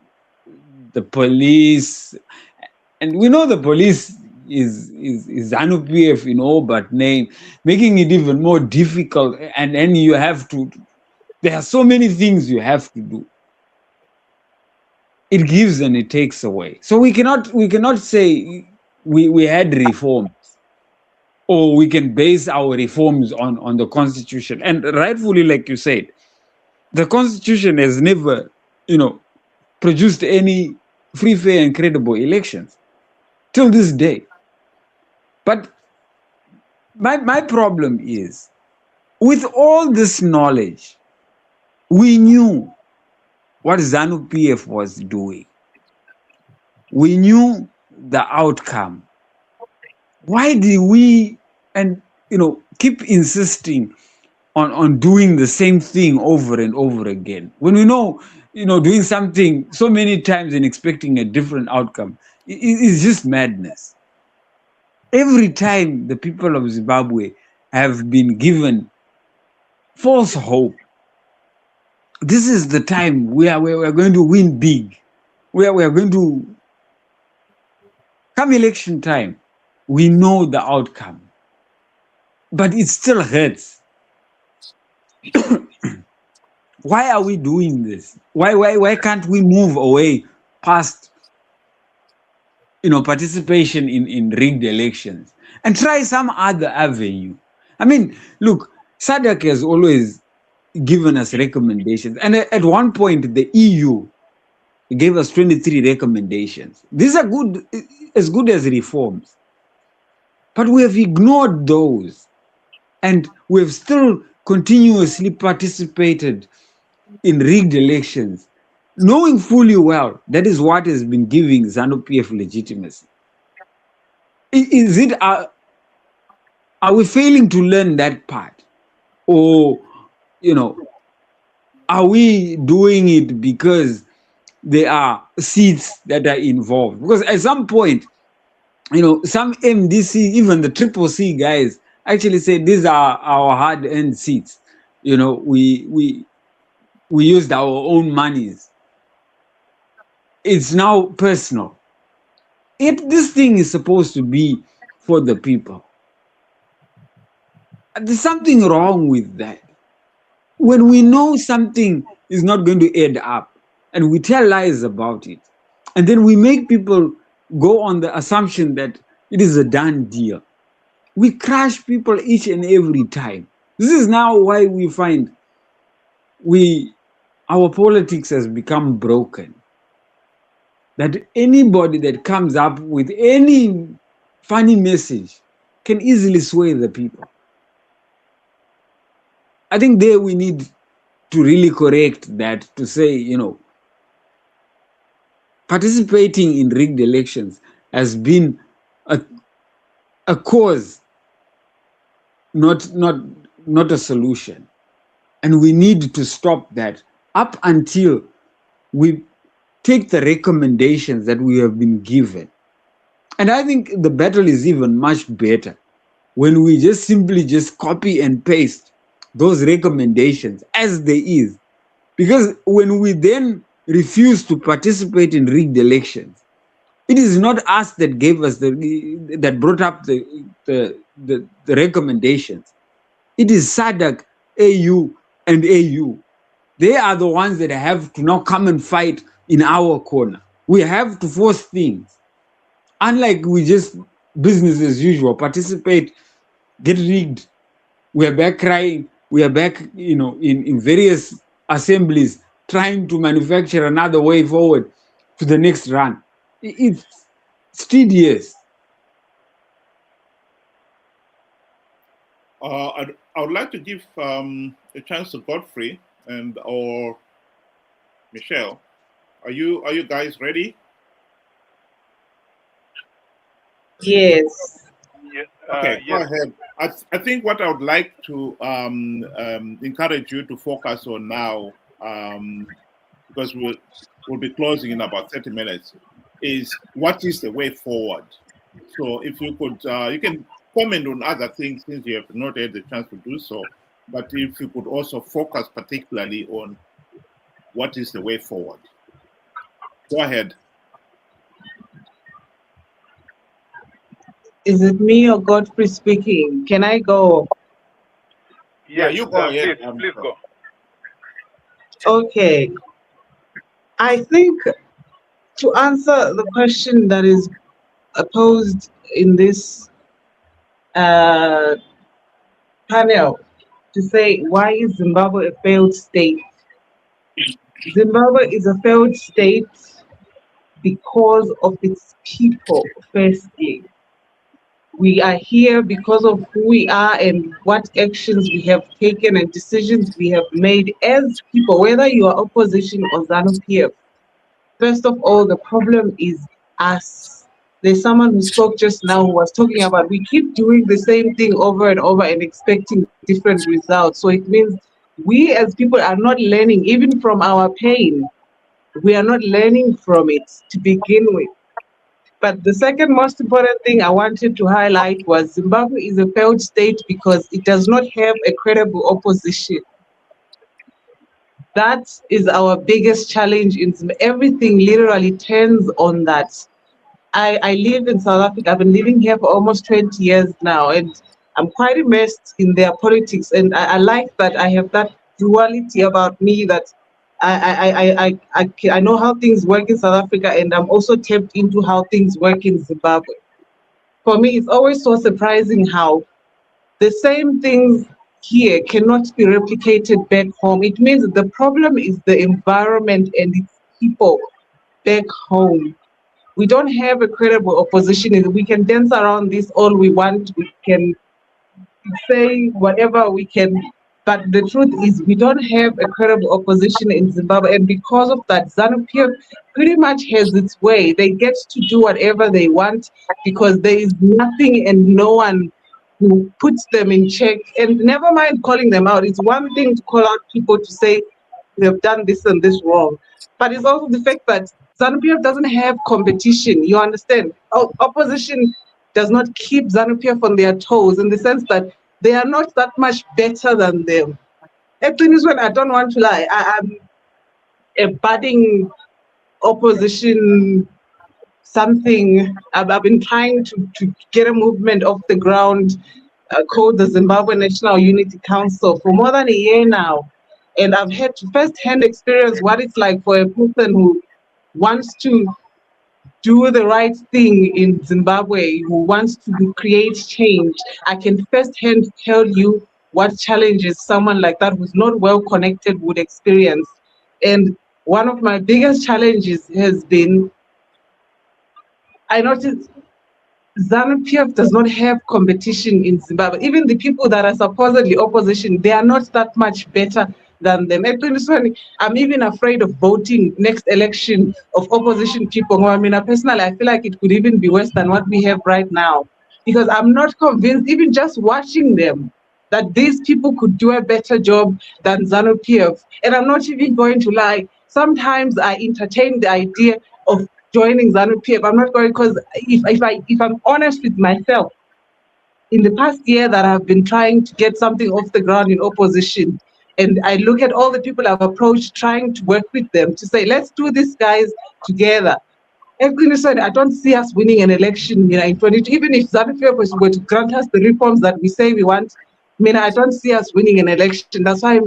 the police. And we know the police is ZANU-PF in all but name, making it even more difficult. And then you have to, there are so many things you have to do. It gives and it takes away. So we cannot say we had reforms, or we can base our reforms on the Constitution. And rightfully, like you said, the Constitution has never, produced any free, fair, and credible elections till this day. But my problem is, with all this knowledge, we knew what ZANU-PF was doing. We knew the outcome. Why did we keep insisting on doing the same thing over and over again, when we know doing something so many times and expecting a different outcome is just madness? Every time the people of Zimbabwe have been given false hope, this is the time where we're going to win big, where we're going to, come election time, we know the outcome, but it still hurts. Why are we doing this? Why can't we move away past participation in rigged elections and try some other avenue? I mean, look, SADC has always given us recommendations, and at one point the EU gave us 23 recommendations. These are good as reforms, but we have ignored those, and we have still continuously participated in rigged elections, knowing fully well that is what has been giving ZANU-PF legitimacy. Is it are we failing to learn that part, or are we doing it because there are seats that are involved? Because at some point, some MDC, even the Triple C guys, actually say these are our hard-earned seats. We used our own monies. It's now personal. If this thing is supposed to be for the people, there's something wrong with that. When we know something is not going to add up, and we tell lies about it, and then we make people go on the assumption that it is a done deal, we crush people each and every time. This is now why we find our politics has become broken. That anybody that comes up with any funny message can easily sway the people. I think there we need to really correct that, to say, participating in rigged elections has been a cause, not a solution. And we need to stop that up until we take the recommendations that we have been given. And I think the battle is even much better when we just simply copy and paste those recommendations as they is. Because when we then refuse to participate in rigged elections, it is not us that gave us that brought up the recommendations. It is SADC, AU, and AU. They are the ones that have to now come and fight in our corner. We have to force things. Unlike we just business as usual, participate, get rigged. We are back crying. We are back, in various assemblies trying to manufacture another way forward to the next run. It's tedious. I would like to give a chance to Godfrey or Michelle. Are you guys ready? Yes. Okay, go Yes. ahead. I think what I would like to encourage you to focus on now, because we'll be closing in about 30 minutes, is what is the way forward. So if you could, you can comment on other things since you have not had the chance to do so, but if you could also focus particularly on what is the way forward. Go ahead. Is it me or Godfrey speaking? Can I go? Yeah, Yes, you go ahead. please go. Okay. I think to answer the question that is posed in this panel, to say, why is Zimbabwe a failed state? Zimbabwe is a failed state because of its people, firstly. We are here because of who we are and what actions we have taken and decisions we have made as people, whether you are opposition or ZANU-PF. First of all, the problem is us. There's someone who spoke just now who was talking about we keep doing the same thing over and over and expecting different results. So it means we as people are not learning, even from our pain. We are not learning from it to begin with. But the second most important thing I wanted to highlight was Zimbabwe is a failed state because it does not have a credible opposition. That is our biggest challenge in Zimbabwe. Everything literally turns on that. I live in South Africa. I've been living here for almost 20 years now, and I'm quite immersed in their politics. And I like that I have that duality about me that I know how things work in South Africa, and I'm also tapped into how things work in Zimbabwe. For me, it's always so surprising how the same things here cannot be replicated back home. It means the problem is the environment and its people back home. We don't have a credible opposition, and we can dance around this all we want. We can say whatever we can, but the truth is we don't have a credible opposition in Zimbabwe, and because of that, ZANU-PF pretty much has its way. They get to do whatever they want because there is nothing and no one who puts them in check. And never mind calling them out. It's one thing to call out people to say they have done this and this wrong, but it's also the fact that ZANU-PF doesn't have competition. You understand? Opposition does not keep ZANU-PF on their toes, in the sense that they are not that much better than them. Actually, this one, I don't want to lie. I'm a budding opposition something. I've been trying to get a movement off the ground called the Zimbabwe National Unity Council for more than a year now. And I've had to first-hand experience what it's like for a person who wants to do the right thing in Zimbabwe, who wants to create change. I can first-hand tell you what challenges someone like that who's not well connected would experience. And one of my biggest challenges has been, I noticed ZANU-PF does not have competition in Zimbabwe. Even the people that are supposedly opposition, they are not that much better than them. I'm even afraid of voting next election of opposition people. I mean, personally, I feel like it could even be worse than what we have right now, because I'm not convinced, even just watching them, that these people could do a better job than ZANU-PF. And I'm not even going to lie. Sometimes I entertain the idea of joining ZANU-PF. I'm not going, because if I'm honest with myself, in the past year that I've been trying to get something off the ground in opposition, and I look at all the people I've approached trying to work with them to say, let's do this, guys, together. I don't see us winning an election, in 22. Even if ZANU-PF was going to grant us the reforms that we say we want, I don't see us winning an election. That's why,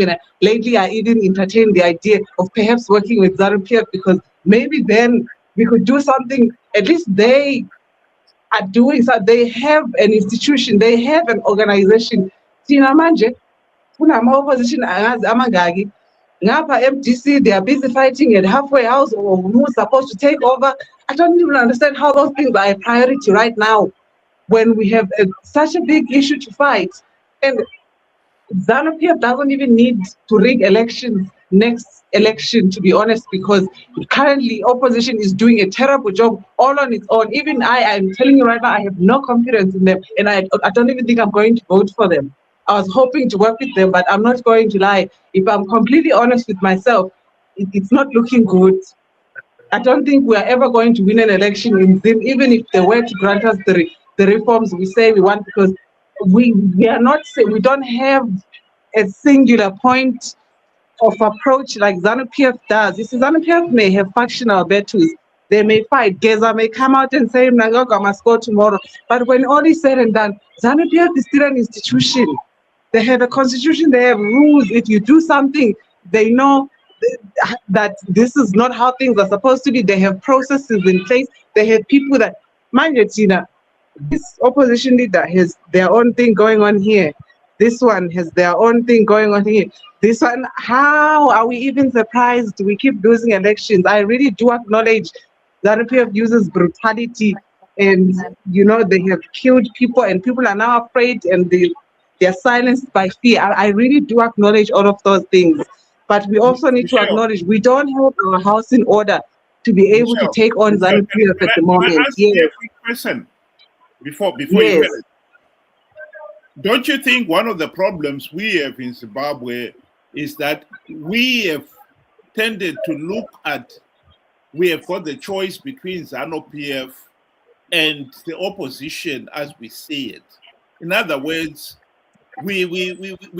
lately I even entertained the idea of perhaps working with ZANU-PF, because maybe then we could do something. At least they are doing so. They have an institution, they have an organization. Opposition, amagagi. Ngapa MDC, they are busy fighting at halfway house, or who's supposed to take over. I don't even understand how those things are a priority right now when we have such a big issue to fight. And ZANU-PF doesn't even need to rig elections next election, to be honest, because currently opposition is doing a terrible job all on its own. Even I'm telling you right now, I have no confidence in them, and I don't even think I'm going to vote for them. I was hoping to work with them, but I'm not going to lie. If I'm completely honest with myself, it's not looking good. I don't think we are ever going to win an election in Zim, even if they were to grant us the reforms we say we want, because we don't have a singular point of approach like ZANU-PF does. You see, ZANU-PF may have factional battles. They may fight. Geza may come out and say, Mnangagwa must go tomorrow. But when all is said and done, ZANU-PF is still an institution. They have a constitution, they have rules. If you do something, they know that this is not how things are supposed to be. They have processes in place. They have people that, mind you, Tina, this opposition leader has their own thing going on here. This one has their own thing going on here. This one, how are we even surprised we keep losing elections? I really do acknowledge that ZANU-PF uses brutality, and they have killed people, and people are now afraid, and they're silenced by fear. I really do acknowledge all of those things. But we also need to acknowledge we don't have our house in order to be able to take on ZANU-PF at the moment. Can I ask you a quick question before yes. you? Don't you think one of the problems we have in Zimbabwe is that we have tended to look at, we have got the choice between ZANU-PF and the opposition as we see it. In other words, we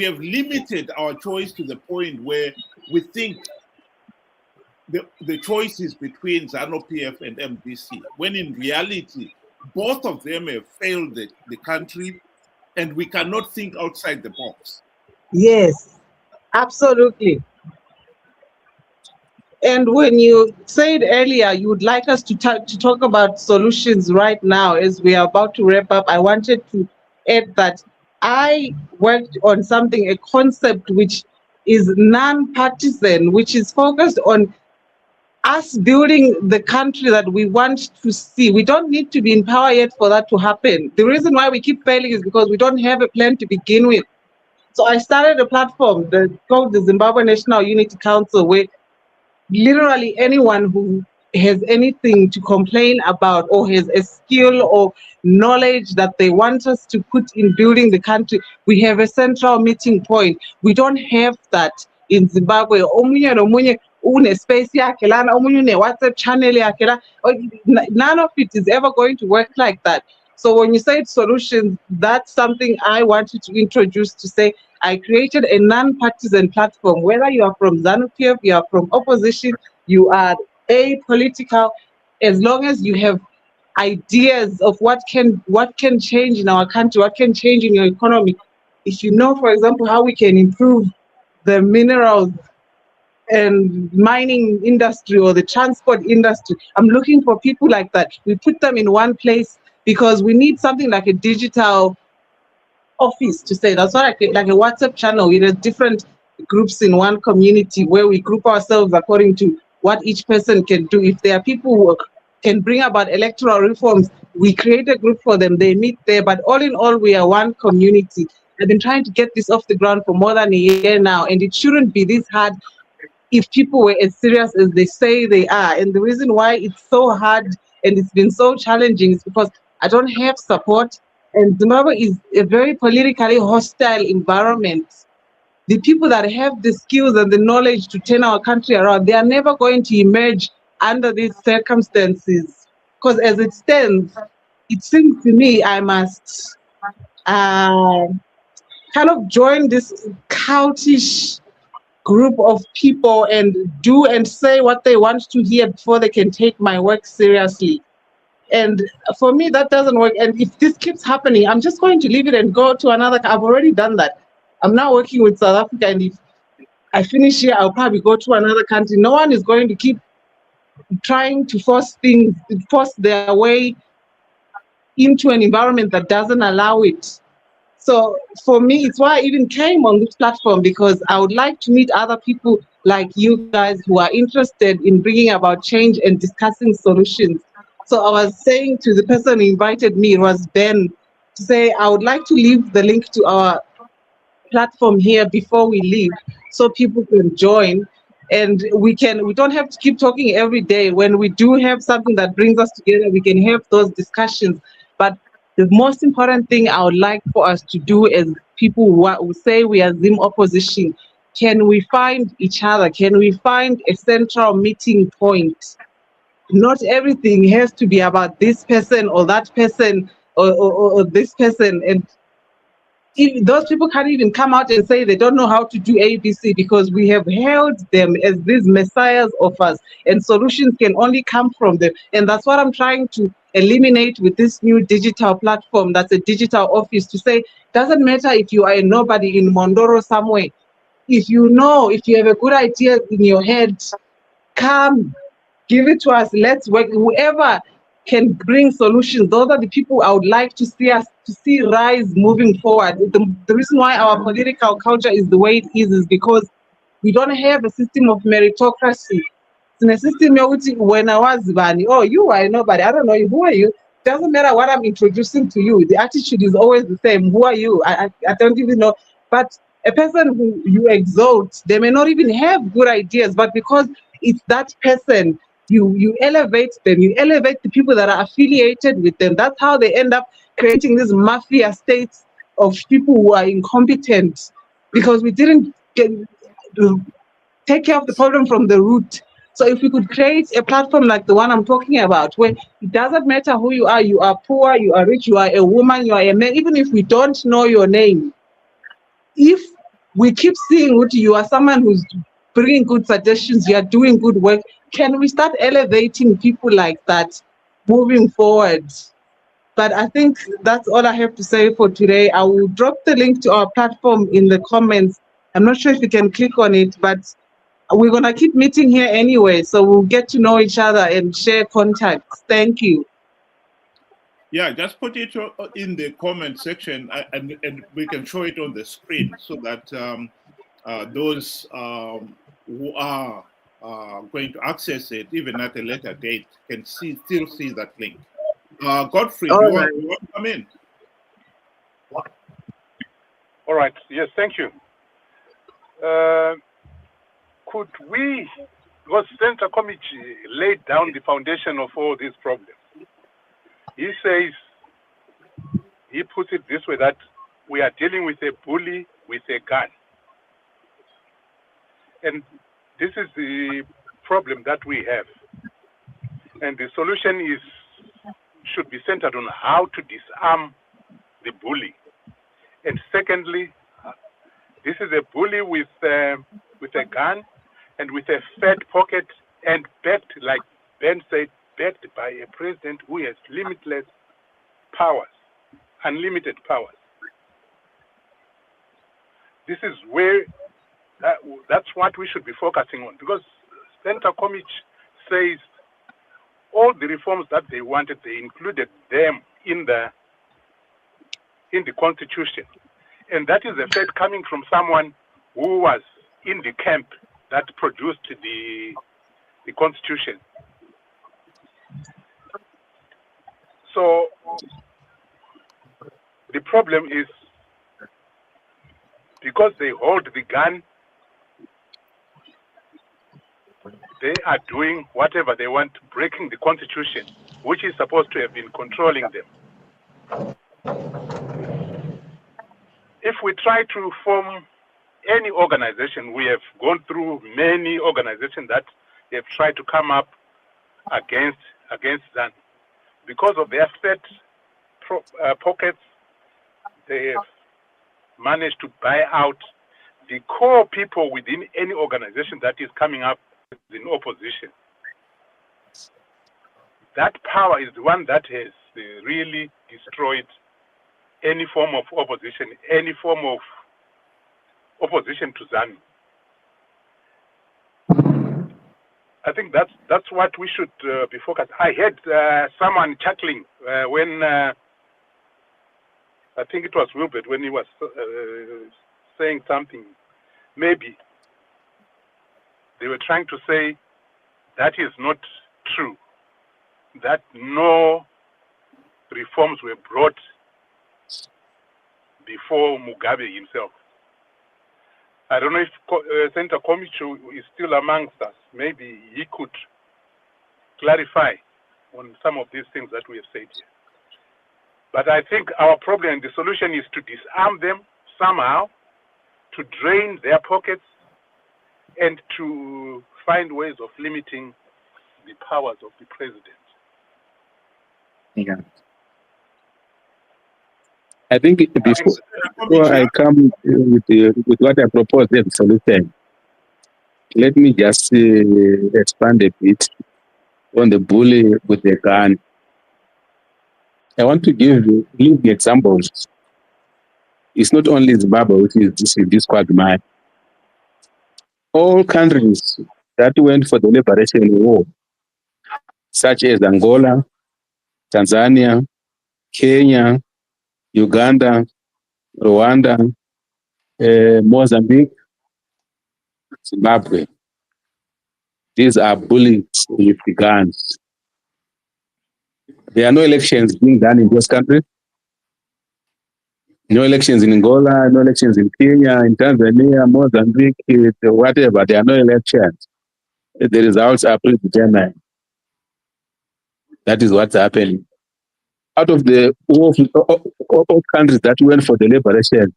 have limited our choice to the point where we think the choice is between ZANU-PF and MDC, when in reality, both of them have failed the country, and we cannot think outside the box. Yes. Absolutely. And when you said earlier you would like us to talk about solutions right now as we are about to wrap up, I wanted to add that I worked on something, a concept which is non-partisan, which is focused on us building the country that we want to see. We don't need to be in power yet for that to happen. The reason why we keep failing is because we don't have a plan to begin with. So I started a platform called the Zimbabwe National Unity Council, where literally anyone who has anything to complain about or has a skill or knowledge that they want us to put in building the country, we have a central meeting point. We don't have that in Zimbabwe. Omunye nomunye une space yakhe lana, omunye une WhatsApp channel yakhe la. None of it is ever going to work like that. So when you say solutions, that's something I wanted to introduce, to say I created a non-partisan platform. Whether you are from ZANU-PF, you are from opposition, you are apolitical, as long as you have ideas of what can change in our country, what can change in your economy. If you know, for example, how we can improve the minerals and mining industry or the transport industry, I'm looking for people like that. We put them in one place because we need something like a digital office, to say that's what I create, like a WhatsApp channel with different groups in one community where we group ourselves according to what each person can do. If there are people who can bring about electoral reforms, we create a group for them, they meet there. But all in all, we are one community. I've been trying to get this off the ground for more than a year now, and it shouldn't be this hard if people were as serious as they say they are. And the reason why it's so hard and it's been so challenging is because I don't have support. And Zimbabwe is a very politically hostile environment. The people that have the skills and the knowledge to turn our country around, they are never going to emerge under these circumstances. Because as it stands, it seems to me I must kind of join this cultish group of people and do and say what they want to hear before they can take my work seriously. And for me, that doesn't work. And if this keeps happening, I'm just going to leave it and go to another. I've already done that. I'm now working with South Africa, and if I finish here, I'll probably go to another country. No one is going to keep trying to force their way into an environment that doesn't allow it. So for me, it's why I even came on this platform, because I would like to meet other people like you guys who are interested in bringing about change and discussing solutions. So I was saying to the person who invited me, it was Ben, to say I would like to leave the link to our platform here before we leave so people can join. And we don't have to keep talking every day. When we do have something that brings us together, we can have those discussions. But the most important thing I would like for us to do as people who say we are Zim opposition, can we find each other? Can we find a central meeting point? Not everything has to be about this person or that person or this person. And those people can't even come out and say they don't know how to do ABC, because we have held them as these messiahs of us, and solutions can only come from them. And that's what I'm trying to eliminate with this new digital platform. That's a digital office, to say, doesn't matter if you are a nobody in Mondoro somewhere. If you have a good idea in your head, come, give it to us. Let's work. Whoever can bring solutions, those are the people I would like to see rise moving forward. The reason why our political culture is the way it is because we don't have a system of meritocracy. In a system when I was Bani, oh, you are nobody, I don't know you, who are you? Doesn't matter what I'm introducing to you, the attitude is always the same. Who are you? I don't even know. But a person who you exalt, they may not even have good ideas, but because it's that person, you elevate them, you elevate the people that are affiliated with them. That's how they end up creating these mafia states of people who are incompetent, because we didn't take care of the problem from the root. So if we could create a platform like the one I'm talking about, where it doesn't matter who you are poor, you are rich, you are a woman, you are a man, even if we don't know your name, if we keep seeing what you are, someone who's bringing good suggestions, you are doing good work, can we start elevating people like that moving forward? But I think that's all I have to say for today. I will drop the link to our platform in the comments. I'm not sure if you can click on it, but we're going to keep meeting here anyway, so we'll get to know each other and share contacts. Thank you. Yeah, just put it in the comment section and we can show it on the screen so that those who are going to access it, even at a later date, can still see that link. Godfrey, All you right. want to come in? All right. Yes, thank you. Could we, because Center Committee laid down the foundation of all these problems. He says, he puts it this way, that we are dealing with a bully with a gun. And this is the problem that we have. And the solution should be centered on how to disarm the bully. And secondly, this is a bully with a gun and with a fat pocket and backed, like Ben said, backed by a president who has limitless powers, unlimited powers. This is where, that's what we should be focusing on, because Center Committee says all the reforms that they wanted, they included them in the Constitution. And that is a fact coming from someone who was in the camp that produced the Constitution. So the problem is, because they hold the gun, they are doing whatever they want, breaking the Constitution, which is supposed to have been controlling them. If we try to form any organization, we have gone through many organizations that have tried to come up against them. Because of their fat pockets, they have managed to buy out the core people within any organization that is coming up in opposition. That power is the one that has really destroyed any form of opposition, any form of opposition to ZANU. I think that's what we should be focused. I heard someone chuckling when I think it was Wilbert, when he was saying something. Maybe they were trying to say that is not true, that no reforms were brought before Mugabe himself. I don't know if Center Committee is still amongst us. Maybe he could clarify on some of these things that we have said here. But I think our problem and the solution is to disarm them somehow, to drain their pockets, and to find ways of limiting the powers of the president. Yeah. I think before I come with what I propose as a solution, let me just expand a bit on the bully with the gun. I want to give examples. It's not only Zimbabwe which is this quagmire. All countries that went for the liberation war, such as Angola, Tanzania, Kenya, Uganda, Rwanda, Mozambique, Zimbabwe. These are bullies with the guns. There are no elections being done in those countries. No elections in Angola, no elections in Kenya, in Tanzania, Mozambique, whatever. There are no elections. The results are predetermined. That is what's happening. Out of the all countries that went for the liberation,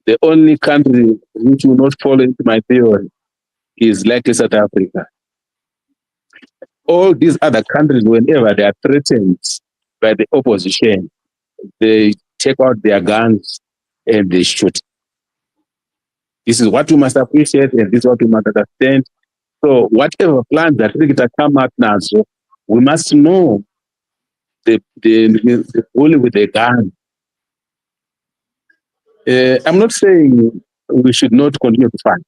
the only country which will not fall into my theory is like South Africa. All these other countries, whenever they are threatened by the opposition, they take out their guns and they shoot. This is what we must appreciate, and this is what we must understand. So whatever plans that we come out now, so we must know the bully with the gun. I'm not saying we should not continue to fight.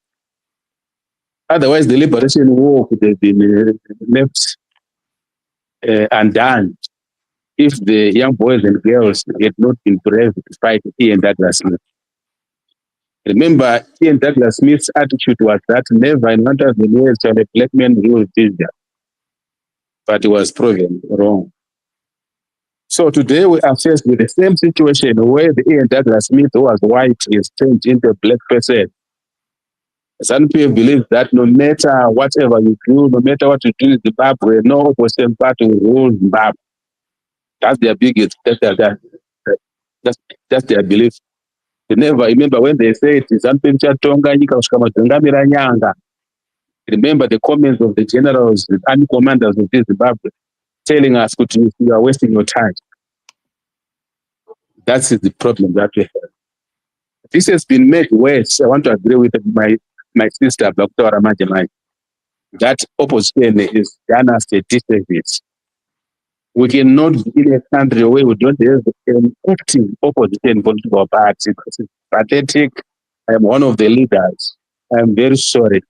Otherwise, the liberation war could have been left undone if the young boys and girls had not been brave to fight Ian Douglas Smith. Remember, Ian Douglas Smith's attitude was that never in 1,000 years shall a black man rule Georgia. But it was proven wrong. So today we are faced with the same situation where the Ian Douglas Smith, who was white, is changed into a black person. Some people believe that no matter whatever you do, no matter what you do in Zimbabwe, no opposition party will rule Zimbabwe. That's their biggest, that's their belief. You never remember when they say it is something Chatonga, Nyanga. Remember the comments of the generals, the army commanders of Zimbabwe, telling us, you are wasting your time. That's the problem that we have. This has been made worse. I want to agree with my sister, Dr. Ramajamai, that opposition is done as a disservice. We cannot be in a country where we don't have an active opposition political party. It's pathetic. I am one of the leaders. I am very sorry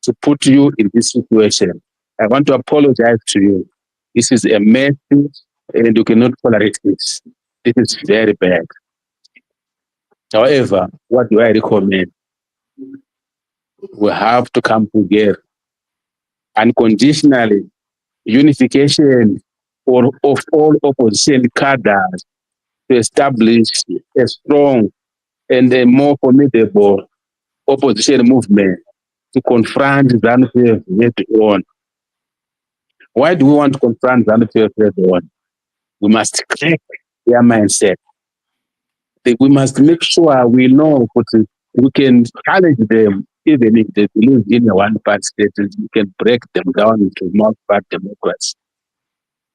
to put you in this situation. I want to apologize to you. This is a mess, and you cannot tolerate this. This is very bad. However, what do I recommend? We have to come together unconditionally. Unification of all opposition cadres to establish a strong and a more formidable opposition movement to confront ZANU-PF head on. Why do we want to confront ZANU-PF head on? We must crack their mindset. We must make sure we know we can challenge them, even if they believe in a one-party state. We can break them down into multi-party democracy.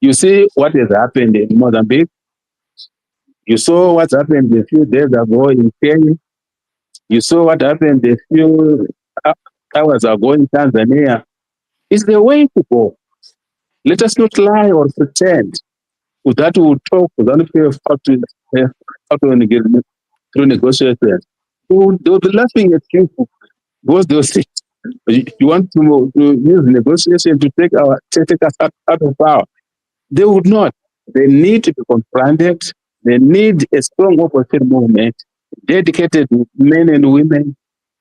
You see what has happened in Mozambique? You saw what happened a few days ago in Kenya. You saw what happened a few hours ago in Tanzania. It's the way to go. Let us not lie or pretend that we will talk through negotiations. They will be laughing at you because they will say, you want to use negotiation to take us out of power. They would not. They need to be confronted. They need a strong opposition movement, dedicated men and women,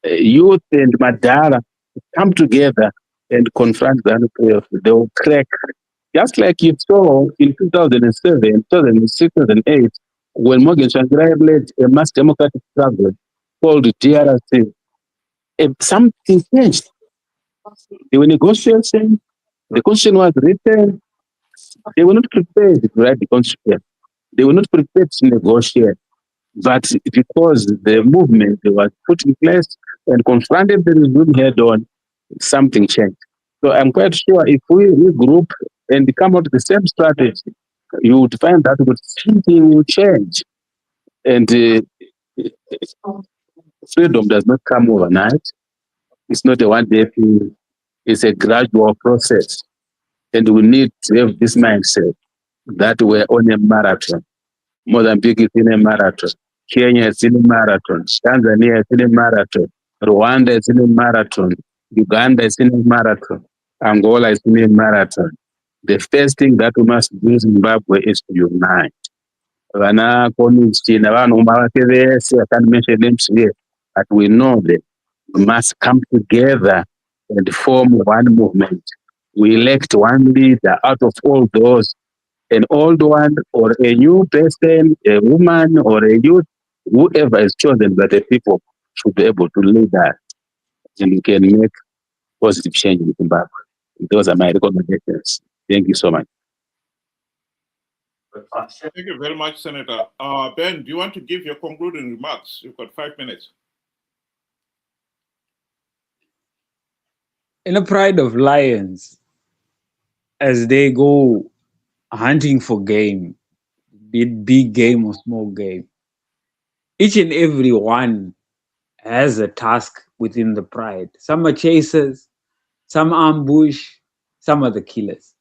youth and Madara, to come together and confront ZANU-PF. They will crack. Just like you saw in 2007, 2006, 2008, when Morgan Tsvangirai led a mass democratic struggle called DRC, something changed. There were negotiations. The constitution was written. They were not prepared to write the constitution. They were not prepared to negotiate. But because the movement was put in place and confronted the regime head on, something changed. So I'm quite sure if we regroup and come out with the same strategy, you would find that something will change. And freedom does not come overnight. It's not a one-day thing. It's a gradual process. And we need to have this mindset that we're on a marathon. Mozambique is in a marathon. Kenya is in a marathon. Tanzania is in a marathon. Rwanda is in a marathon. Uganda is in a marathon. Angola is in a marathon. The first thing that we must do in Zimbabwe is to unite. I can't mention names here, but we know that we must come together and form one movement. We elect one leader out of all those, an old one or a new person, a woman or a youth, whoever is chosen by the people should be able to lead that, and we can make positive change in Zimbabwe. Those are my recommendations. Thank you so much. Thank you very much, Senator. Ben, do you want to give your concluding remarks? You've got 5 minutes. In a pride of lions, as they go hunting for game, be it big game or small game, each and every one has a task within the pride. Some are chasers, some ambush, some are the killers.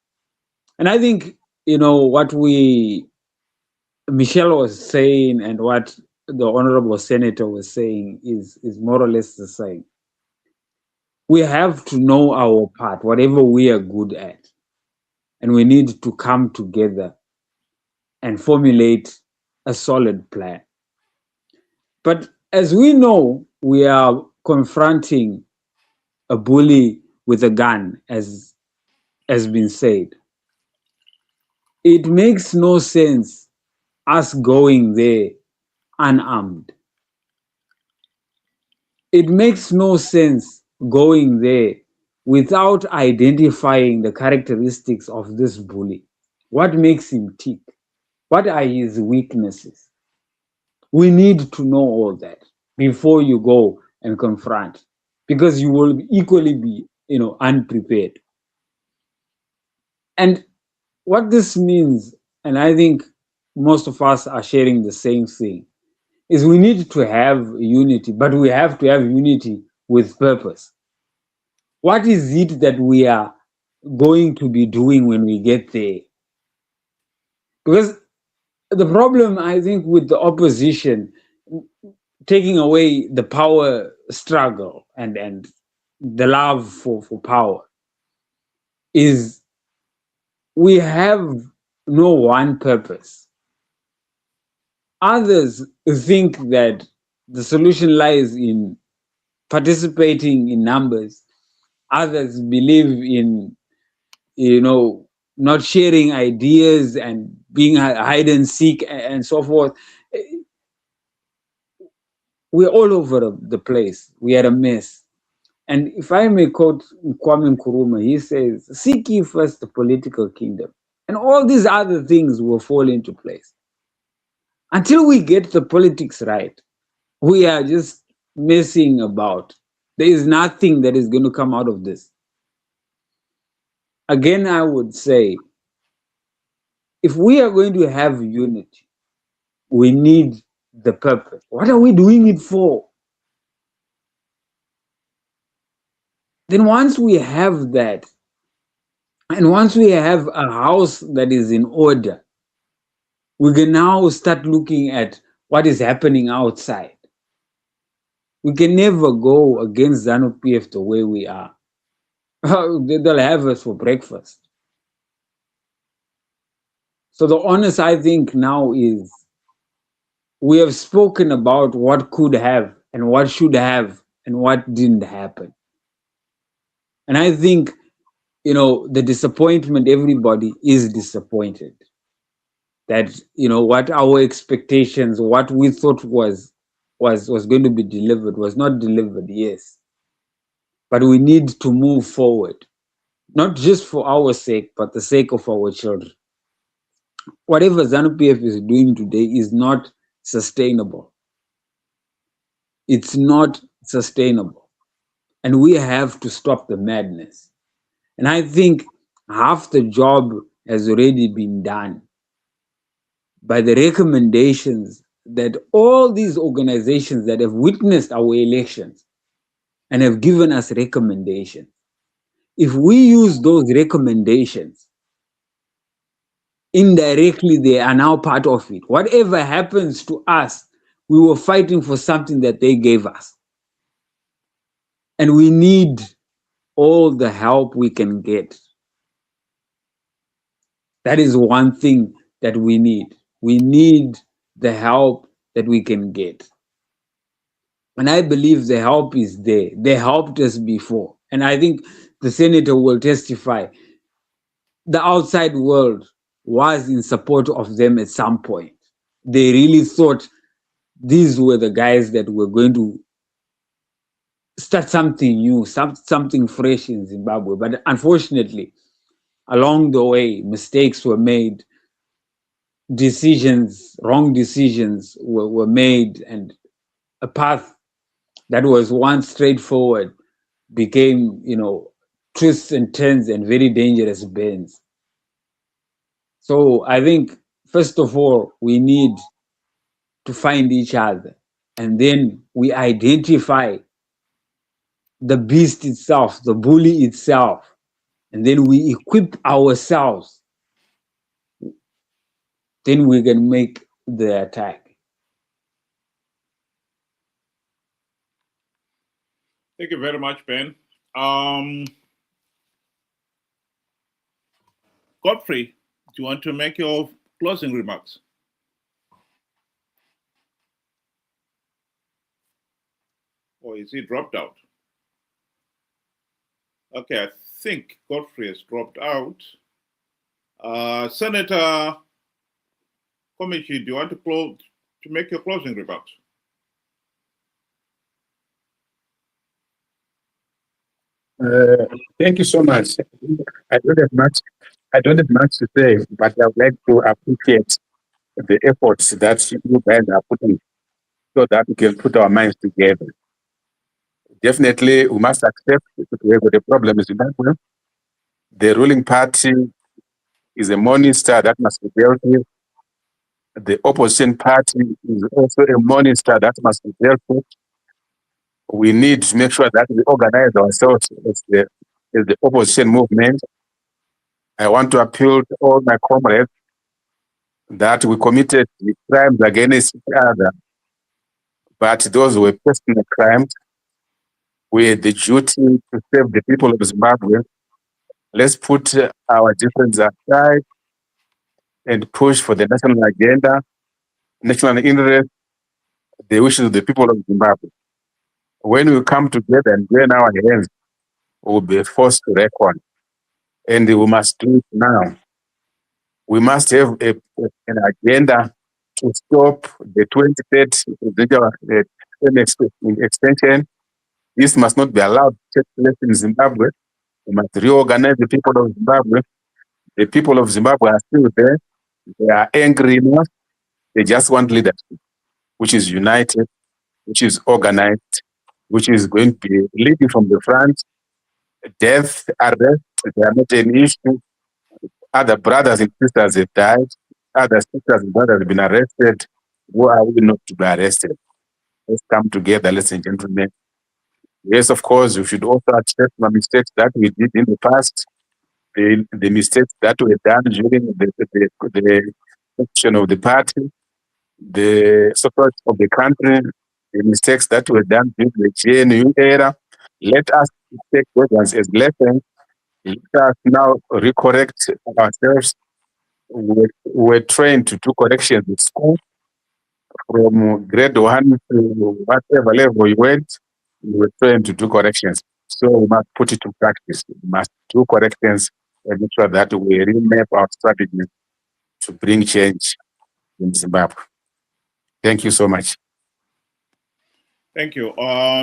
And I think, what Michelle was saying and what the honorable senator was saying is more or less the same. We have to know our part, whatever we are good at, and we need to come together and formulate a solid plan. But as we know, we are confronting a bully with a gun, as has been said. It makes no sense us going there unarmed. It makes no sense going there without identifying the characteristics of this bully. What makes him tick? What are his weaknesses? We need to know all that before you go and confront, because you will equally be, unprepared. And what this means, and I think most of us are sharing the same thing, is we need to have unity, but we have to have unity with purpose. What is it that we are going to be doing when we get there? Because the problem, I think, with the opposition taking away the power struggle and the love for power is we have no one purpose. Others think that the solution lies in participating in numbers. Others believe in, not sharing ideas and being hide and seek and so forth. We're all over the place. We are a mess. And if I may quote Kwame Nkrumah, he says, "Seek ye first the political kingdom, and all these other things will fall into place." Until we get the politics right, we are just messing about. There is nothing that is going to come out of this. Again, I would say, if we are going to have unity, we need the purpose. What are we doing it for? Then once we have that, and once we have a house that is in order, we can now start looking at what is happening outside. We can never go against ZANU-PF the way we are. They'll have us for breakfast. So the honest, I think, now is we have spoken about what could have and what should have and what didn't happen. And I think, the disappointment, everybody is disappointed. That, what our expectations, what we thought was going to be delivered was not delivered, yes. But we need to move forward, not just for our sake, but the sake of our children. Whatever ZANU-PF is doing today is not sustainable. It's not sustainable. And we have to stop the madness. And I think half the job has already been done by the recommendations that all these organizations that have witnessed our elections and have given us recommendations. If we use those recommendations, indirectly they are now part of it. Whatever happens to us, we were fighting for something that they gave us. And we need all the help we can get. That is one thing that we need. We need the help that we can get. And I believe the help is there. They helped us before. And I think the senator will testify. The outside world was in support of them at some point. They really thought these were the guys that were going to start something new, something fresh in Zimbabwe. But unfortunately, along the way, mistakes were made, wrong decisions were made, and a path that was once straightforward became, twists and turns and very dangerous bends. So I think, first of all, we need to find each other, and then we identify the beast itself, the bully itself, and then we equip ourselves. Then we can make the attack. Thank you very much, Ben. Godfrey, do you want to make your closing remarks? Or is he dropped out? Okay, I think Godfrey has dropped out. Senator Komichi, do you want to make your closing remarks? Thank you so much. I don't have much. I don't have much to say, but I would like to appreciate the efforts that you guys are putting so that we can put our minds together. Definitely, we must accept that we have got a problem in Zimbabwe. The ruling party is a morning star that must be dealt with. The opposition party is also a morning star that must be dealt with. We need to make sure that we organize ourselves as the opposition movement. I want to appeal to all my comrades that we committed crimes against each other, but those were personal crimes. We had the duty to save the people of Zimbabwe. Let's put our differences aside and push for the national agenda, national interest, the wishes of the people of Zimbabwe. When we come together and join our hands, we'll be forced to reckon. And we must do it now. We must have an agenda to stop the 2030 presidential extension. This must not be allowed to take place in Zimbabwe. We must reorganize the people of Zimbabwe. The people of Zimbabwe are still there. They are angry enough. They just want leadership, which is united, which is organized, which is going to be leading from the front. Death, arrest, they are not an issue. Other brothers and sisters have died. Other sisters and brothers have been arrested. Who are we not to be arrested? Let's come together, ladies and gentlemen. Yes, of course, we should also accept the mistakes that we did in the past, the mistakes that were done during the action of the party, the support of the country, the mistakes that were done during the GNU era. Let us take those ones as lessons. Let us now recorrect ourselves. We're trained to do corrections at school from grade 1 to whatever level we went. We were trained to do corrections. So we must put it to practice. We must do corrections and make sure that we remap our strategy to bring change in Zimbabwe. Thank you so much. Thank you.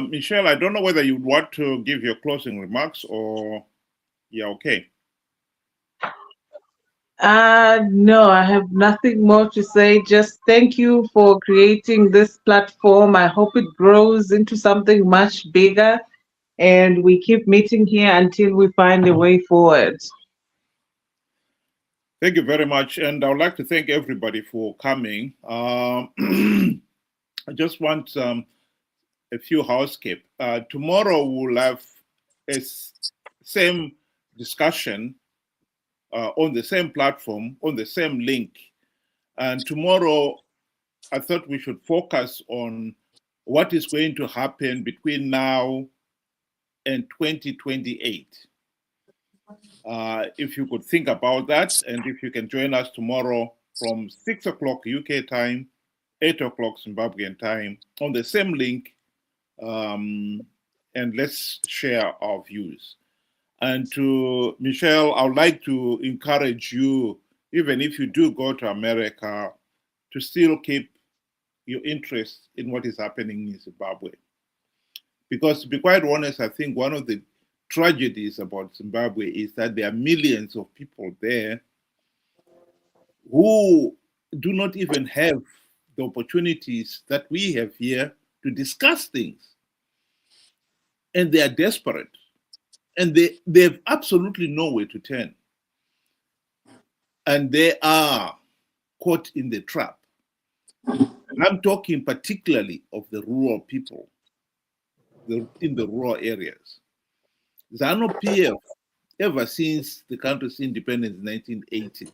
Michelle, I don't know whether you want to give your closing remarks or yeah, okay. No, I have nothing more to say. Just thank you for creating this platform. I hope it grows into something much bigger and we keep meeting here until we find a way forward. Thank you very much. And I would like to thank everybody for coming. I just want a few housekeep. Tomorrow we'll have a same discussion on the same platform, on the same link. And tomorrow, I thought we should focus on what is going to happen between now and 2028. If you could think about that, and if you can join us tomorrow from 6 o'clock UK time, 8 o'clock Zimbabwean time, on the same link, and let's share our views. And to Michelle, I would like to encourage you, even if you do go to America, to still keep your interest in what is happening in Zimbabwe. Because to be quite honest, I think one of the tragedies about Zimbabwe is that there are millions of people there who do not even have the opportunities that we have here to discuss things. And they are desperate. And they have absolutely nowhere to turn. And they are caught in the trap. And I'm talking particularly of the rural people in the rural areas. ZANU-PF, ever since the country's independence in 1980,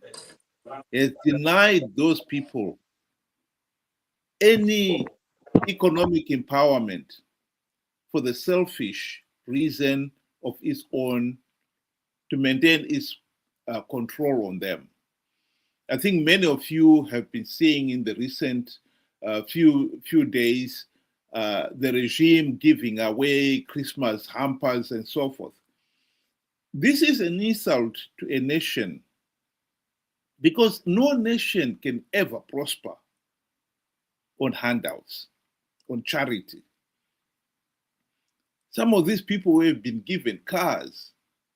has denied those people any economic empowerment for the selfish reason of its own to maintain its control on them. I think many of you have been seeing in the recent few days the regime giving away Christmas hampers and so forth. This is an insult to a nation because no nation can ever prosper on handouts, on charity. Some of these people who have been given cars,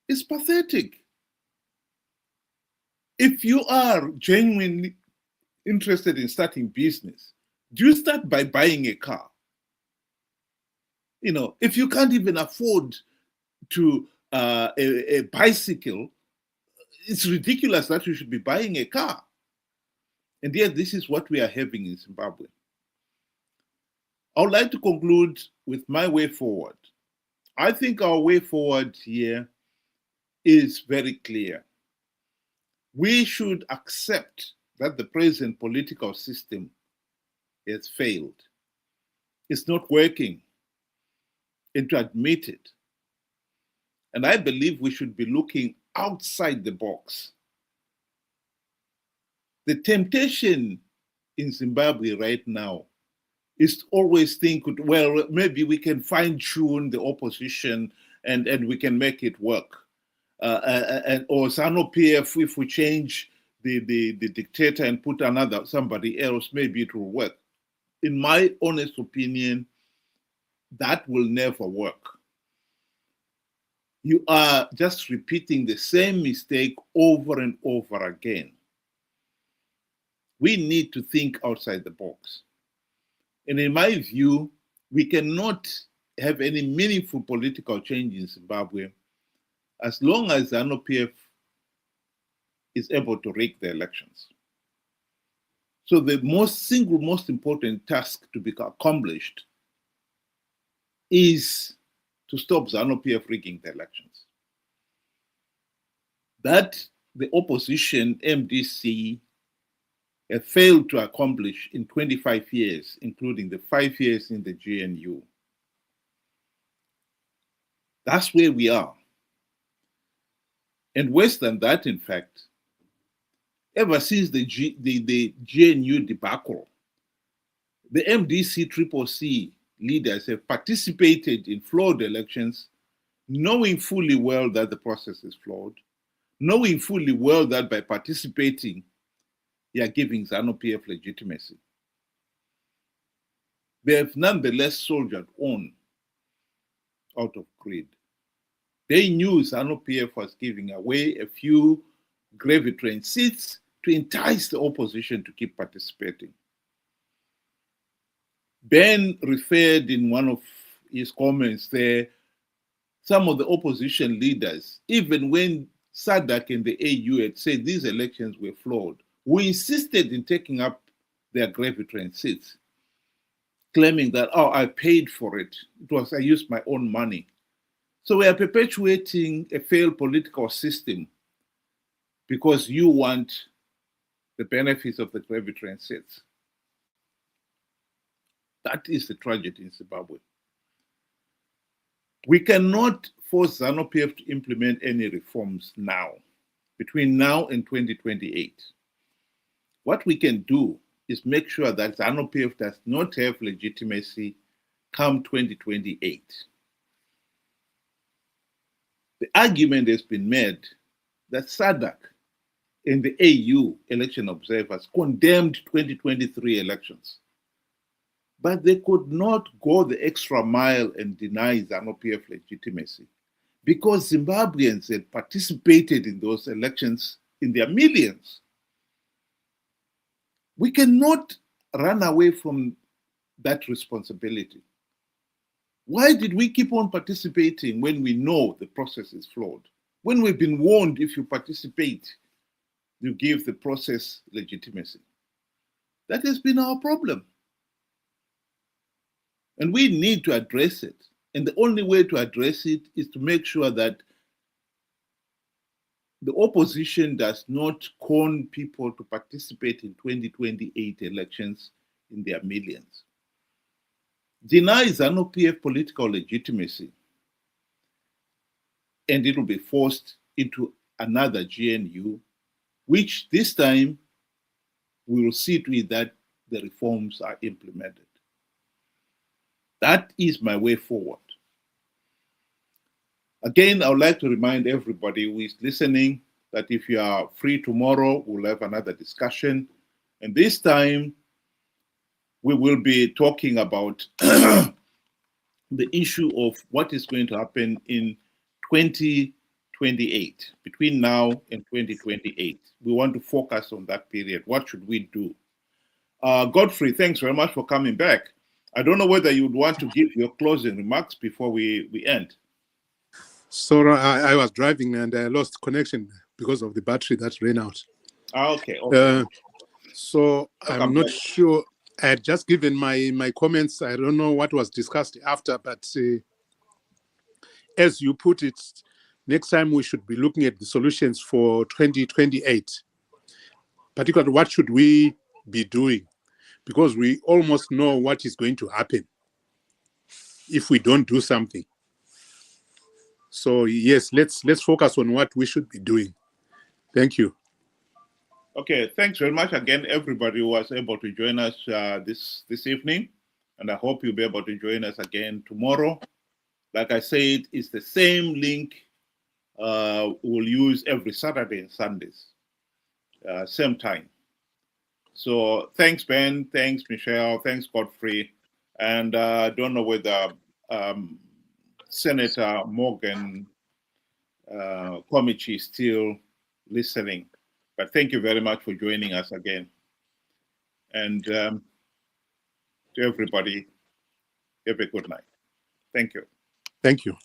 it's pathetic. If you are genuinely interested in starting business, do you start by buying a car? You know, if you can't even afford to a bicycle, it's ridiculous that you should be buying a car. And yet this is what we are having in Zimbabwe. I would like to conclude with my way forward. I think our way forward here is very clear. We should accept that the present political system has failed. It's not working, and to admit it. And I believe we should be looking outside the box. The temptation in Zimbabwe right now is to always think, well, maybe we can fine-tune the opposition and we can make it work. Or ZANU-PF, if we change the dictator and put somebody else, maybe it will work. In my honest opinion, that will never work. You are just repeating the same mistake over and over again. We need to think outside the box. And in my view, we cannot have any meaningful political change in Zimbabwe as long as ZANU-PF is able to rig the elections. So the single most important task to be accomplished is to stop ZANU-PF rigging the elections. That the opposition, MDC, have failed to accomplish in 25 years, including the 5 years in the GNU. That's where we are. And worse than that, in fact, ever since the GNU debacle, the MDC CCC leaders have participated in flawed elections, knowing fully well that the process is flawed, knowing fully well that by participating, they are giving ZANU-PF legitimacy. They have nonetheless soldiered on out of greed. They knew ZANU-PF was giving away a few gravy train seats to entice the opposition to keep participating. Ben referred in one of his comments there, some of the opposition leaders, even when SADC and the AU had said these elections were flawed, who insisted in taking up their gravy train seats, claiming that, oh, I paid for it. I used my own money. So we are perpetuating a failed political system because you want the benefits of the gravy train seats. That is the tragedy in Zimbabwe. We cannot force ZANU-PF to implement any reforms now, between now and 2028. What we can do is make sure that ZANU-PF does not have legitimacy come 2028. The argument has been made that SADC and the AU election observers condemned 2023 elections, but they could not go the extra mile and deny ZANU-PF legitimacy because Zimbabweans had participated in those elections in their millions. We cannot run away from that responsibility. Why did we keep on participating when we know the process is flawed? When we've been warned, if you participate, you give the process legitimacy. That has been our problem. And we need to address it. And the only way to address it is to make sure that the opposition does not con people to participate in 2028 elections in their millions. deny ZANU-PF political legitimacy, and it will be forced into another GNU, which this time we will see to it that the reforms are implemented. That is my way forward. Again, I would like to remind everybody who is listening that if you are free tomorrow, we'll have another discussion. And this time, we will be talking about the issue of what is going to happen in 2028, between now and 2028. We want to focus on that period. What should we do? Godfrey, thanks very much for coming back. I don't know whether you would want to give your closing remarks before we end. So I was driving and I lost connection because of the battery that ran out. Okay. So I'm not sure. I had just given my comments. I don't know what was discussed after, but as you put it, next time we should be looking at the solutions for 2028. Particularly, what should we be doing? Because we almost know what is going to happen if we don't do something. So yes, let's focus on what we should be doing. Thank you. Okay, thanks very much again, everybody who was able to join us this evening, and I hope you'll be able to join us again tomorrow. Like I said, it's the same link we'll use every Saturday and Sundays, same time. So thanks, Ben. Thanks, Michelle. Thanks, Godfrey. And I don't know whether Senator Morgan Komichi is still listening. But thank you very much for joining us again. And to everybody, have a good night. Thank you. Thank you.